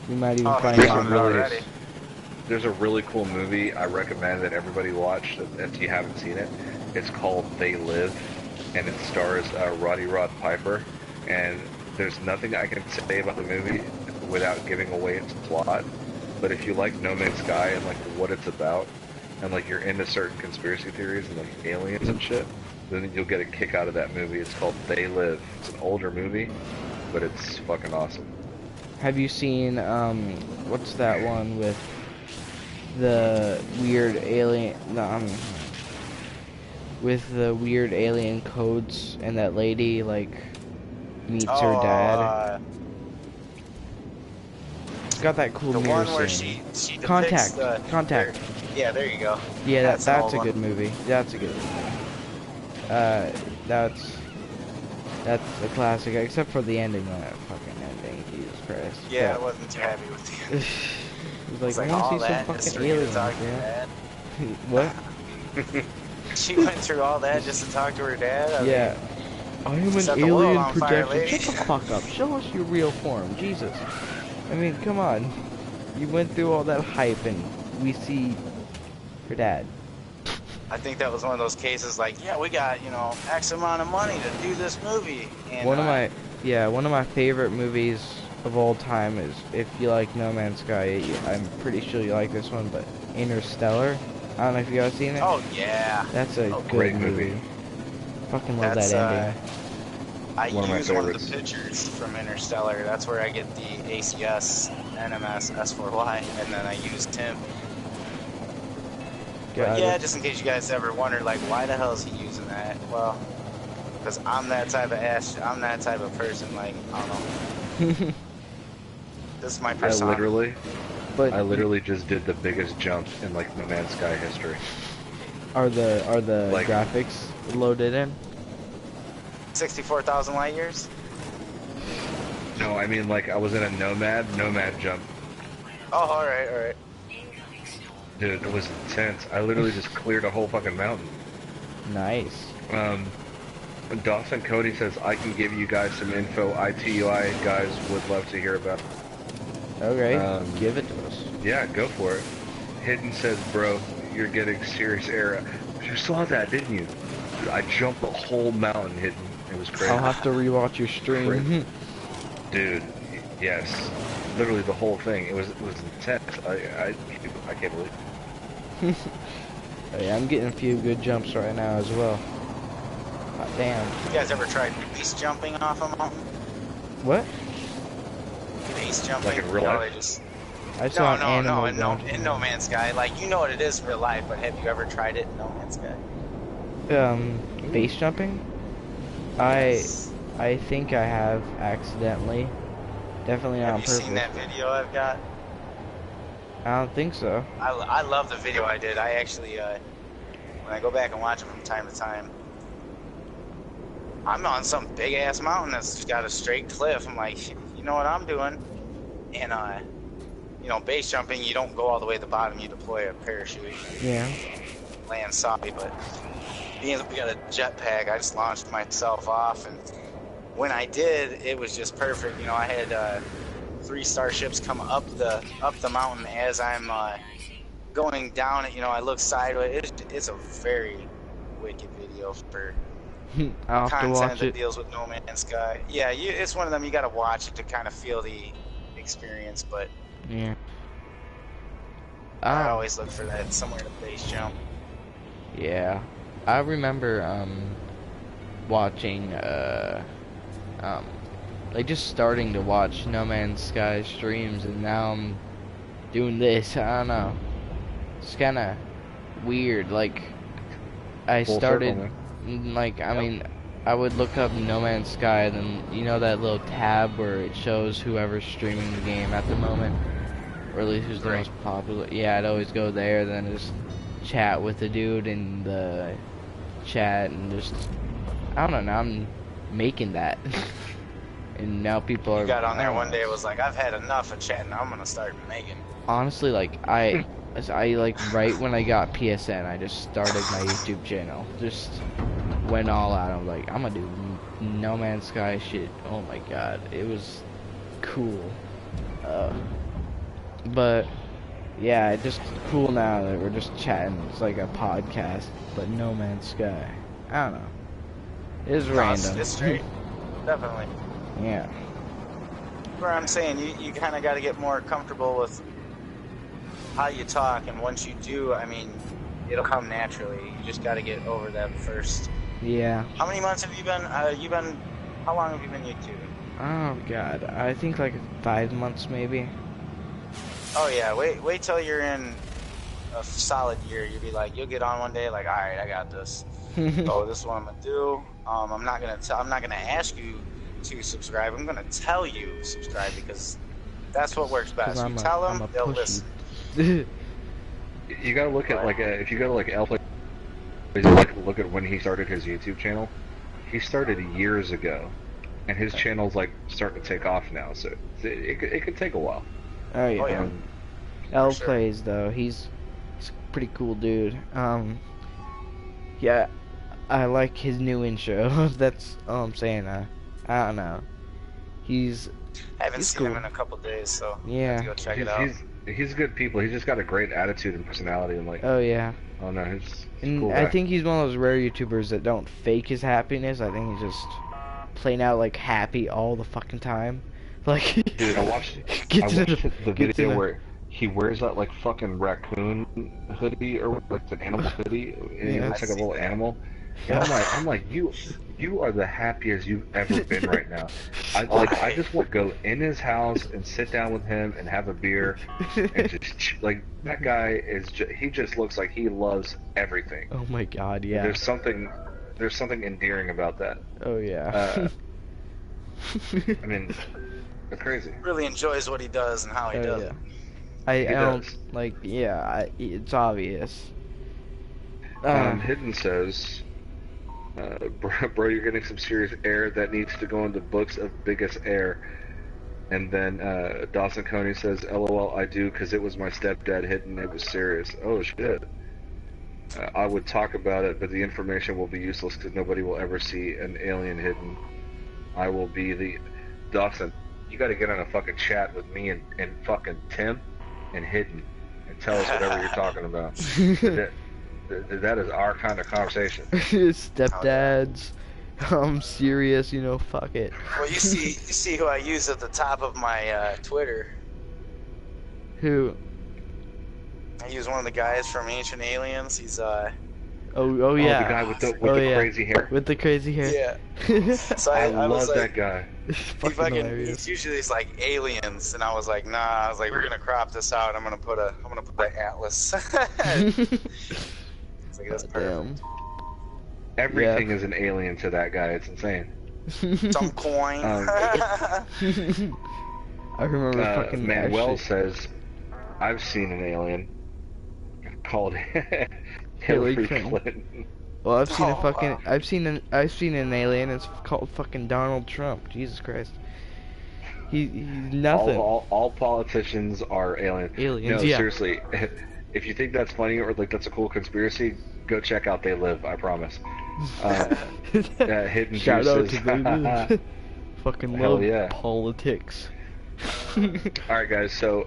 We might even find something really... There's a really cool movie I recommend that everybody watch if you haven't seen it. It's called They Live, and it stars Roddy Rod Piper. And there's nothing I can say about the movie without giving away its plot. But if you like No Man's Sky and like what it's about, and like you're into certain conspiracy theories and like aliens and shit, then you'll get a kick out of that movie. It's called They Live. It's an older movie, but it's fucking awesome. Have you seen what's that one with the weird alien? No, with the weird alien codes and that lady like meets her dad. It's got that cool mirror one where scene. she Contact. Contact. Yeah, there you go. Yeah, that's a good movie. That's a good movie. That's a classic, except for the ending. That fucking ending, Jesus Christ. Yeah, I wasn't too happy with the ending. It was like, I want to see some fucking aliens, man. What? She went through all that just to talk to her dad? I mean, I am an alien projection. Shut the fuck up. Show us your real form. Jesus. I mean, come on. You went through all that hype and we see her dad. I think that was one of those cases like, yeah, we got, you know, X amount of money to do this movie. And one of my favorite movies of all time is, if you like No Man's Sky, I'm pretty sure you like this one, but Interstellar. I don't know if you guys seen it. Oh yeah. That's a great movie. Fucking love that ending. I use one of the pictures from Interstellar. That's where I get the ACS, NMS, S4Y, and then I used him. But yeah, just in case you guys ever wonder, like, why the hell is he using that? Well, because I'm that type of I'm that type of person. Like, I don't know. This is my persona. I literally just did the biggest jump in like No Man's Sky history. Are the like, graphics loaded in? 64,000 light years? No, I mean like I was in a nomad jump. Oh, alright. Dude, it was intense. I literally just cleared a whole fucking mountain. Nice. Dawson Cody says, I can give you guys some info ITUI guys would love to hear about. Okay, give it to us. Yeah, go for it. Hidden says, bro, you're getting serious error. You saw that, didn't you? Dude, I jumped the whole mountain, Hidden. It was crazy. I'll have to rewatch your stream. Dude, yes. Literally the whole thing. It was intense. I can't believe it. Hey, I'm getting a few good jumps right now as well. God damn. You guys ever tried base jumping off a mountain? What? Base jumping? Like in real life? I saw no, in No Man's Sky. Like, you know what it is in real life, but have you ever tried it in No Man's Sky? Base jumping? Yes. I think I have accidentally. Definitely not on purpose. Have you seen that video I've got? I don't think so. I love the video I did. I actually, when I go back and watch it from time to time, I'm on some big ass mountain that's got a straight cliff. I'm like, you know what I'm doing? And you know, base jumping, you don't go all the way to the bottom. You deploy a parachute. Yeah. Land solid, but being we got a jetpack, I just launched myself off, and when I did, it was just perfect. You know, I had 3 starships come up the mountain as I'm going down it. You know, I look sideways. It's a very wicked video for I'll have to content watch that it. deals with No Man's Sky. Yeah, it's one of them you gotta watch it to kind of feel the experience, but Yeah. I always look for that somewhere to base jump. Yeah. I remember watching like just starting to watch No Man's Sky streams, and now I'm doing this. I don't know. It's kind of weird. Like I Full started circle, like I mean I would look up No Man's Sky, then you know that little tab where it shows whoever's streaming the game at the moment, or at least who's the most popular. Yeah, I'd always go there, then just chat with the dude in the chat, and just I don't know. Now I'm making that, and now people are. You got on there one day. It was like, I've had enough of chatting. I'm gonna start making. Honestly, like I like right when I got PSN, I just started my YouTube channel. Just went all out. I'm like, I'm gonna do No Man's Sky shit. Oh my god, it was cool. But yeah, it's just cool now that we're just chatting. It's like a podcast, but No Man's Sky. I don't know. It's random. It's straight. Definitely. Yeah. Where I'm saying, you kind of got to get more comfortable with how you talk, and once you do, I mean, it'll come naturally. You just got to get over that first. Yeah. How many months have you been? How long have you been YouTubing? Oh god, I think like 5 months maybe. Oh yeah, wait till you're in a solid year. You'll be like, you'll get on one day like, all right, I got this. Oh, this is what I'm gonna do. I'm not gonna ask you to subscribe. I'm gonna tell you subscribe, because that's what works best. You tell them, they'll listen. You gotta look at like if you go to like Alpha, like look at when he started his YouTube channel. He started years ago, and his channel's like starting to take off now. So it could take a while. Oh yeah. Oh, yeah. L sure. plays though. He's a pretty cool dude. Yeah, I like his new intro. That's all I'm saying. I don't know. I haven't seen cool. him in a couple days, so Yeah. I have to go check it out. He's good people. He's just got a great attitude and personality, and like. Oh yeah. Oh no, he's And cool I guy. think he's one of those rare YouTubers that don't fake his happiness. I think he's just plain out like happy all the fucking time. Like. Dude, I watched the video where he wears that like fucking raccoon hoodie or like an animal hoodie, and he looks like a little animal. And I'm like, you are the happiest you've ever been right now. I just want to go in his house and sit down with him and have a beer and just like that guy he just looks like he loves everything. Oh my god, yeah. There's something endearing about that. Oh yeah. I mean, it's crazy. Really enjoys what he does and how he does it. I don't does. like. Yeah, it's obvious. Hidden says, bro, you're getting some serious air that needs to go into books of biggest air. And then Dawson Coney says, LOL, I do, because it was my stepdad hidden. It was serious. Oh shit. I would talk about it, but the information will be useless because nobody will ever see an alien hidden. I will be the... Dawson, you gotta get on a fucking chat with me and fucking Tim and Hidden and tell us whatever you're talking about. That is our kind of conversation. Stepdads, serious, you know, fuck it. Well, you see who I use at the top of my Twitter. Who? I use one of the guys from Ancient Aliens. He's Oh yeah. Oh, the guy with the crazy hair. With the crazy hair. Yeah. So I was love like, that guy. He's usually like aliens, and I was like, nah. I was like, we're gonna crop this out. I'm gonna put the Atlas. It's like, that's perfect. Everything is an alien to that guy. It's insane. Some coin. I remember fucking Manuel says, I've seen an alien called Hillary Clinton. Well, I've seen a Oh, fucking, wow. I've seen an alien. It's called fucking Donald Trump. Jesus Christ. He's nothing. All politicians are alien. Aliens, No, yeah. seriously. If you think that's funny or like that's a cool conspiracy, go check out They Live. I promise. Hidden Shout out Juices. to They Live. Fucking Hell love yeah. politics. Alright guys, so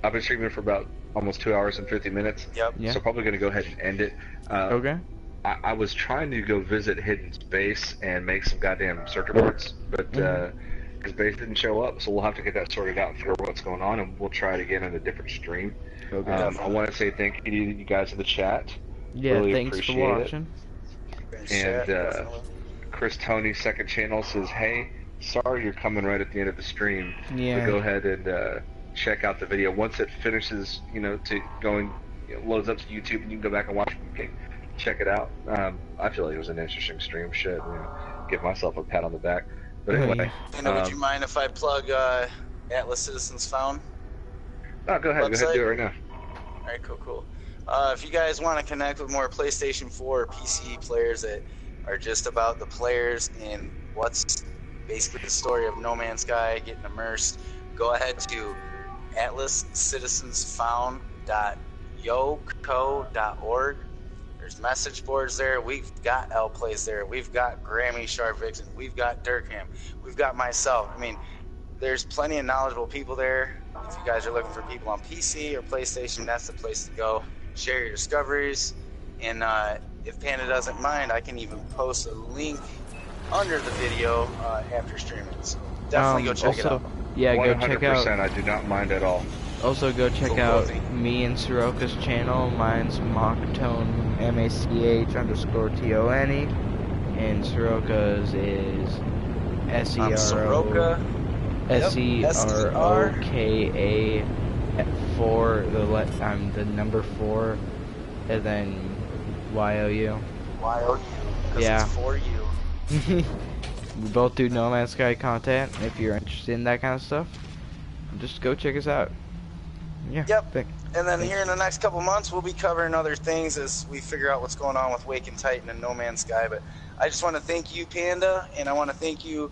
I've been streaming for about almost 2 hours and 50 minutes. Yep. Yeah. So probably gonna go ahead and end it. Okay. I was trying to go visit Hidden's base and make some goddamn circuit boards, but his base didn't show up, so we'll have to get that sorted out and figure out what's going on, and we'll try it again in a different stream. Okay. I want to say thank you to you guys in the chat. Yeah, really thanks for appreciate watching. And Chris Tony's second channel says, hey, sorry you're coming right at the end of the stream, Yeah. but go ahead and check out the video. Once it finishes, to going, loads up to YouTube, and you can go back and watch it. Check it out. I feel like it was an interesting stream. Shit, give myself a pat on the back. But anyway, Would you mind if I plug Atlas Citizens Found? No, go ahead. website? Go ahead, do it right now. All right, cool. If you guys want to connect with more PlayStation 4 or PC players that are just about the players and what's basically the story of No Man's Sky, getting immersed, go ahead to atlascitizensfound.yoco.org. There's message boards there. We've got L Plays there. We've got Grammy Sharp Vixen. We've got Durkham. We've got myself. I mean, there's plenty of knowledgeable people there. If you guys are looking for people on PC or PlayStation, that's the place to go. Share your discoveries. And if Panda doesn't mind, I can even post a link under the video after streaming. So definitely go check it out. Yeah, go 100%, check out. I do not mind at all. Also, go check out me and Seroka's channel. Mine's Mach-Tone, MACH_TONE, and Seroka's is Seroka. SEROKA4. I'm the number 4, and then YOU. YOU. Yeah. It's for you. We both do No Man's Sky content. If you're interested in that kind of stuff, just go check us out. Yeah. Yep. And then here in the next couple months, we'll be covering other things as we figure out what's going on with Wake and Titan and No Man's Sky. But I just want to thank you, Panda, and I want to thank you,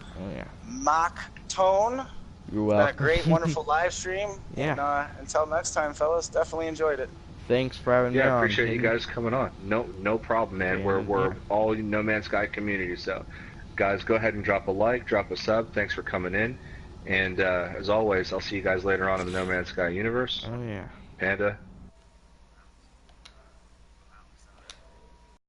Mach-Tone. You're welcome. Been a great, wonderful live stream. Yeah. And until next time, fellas, definitely enjoyed it. Thanks for having me on. Yeah, I appreciate you guys coming on. No problem, man. Yeah, We're all No Man's Sky community. So, guys, go ahead and drop a like, drop a sub. Thanks for coming in. And as always, I'll see you guys later on in the No Man's Sky universe. Oh yeah. Panda,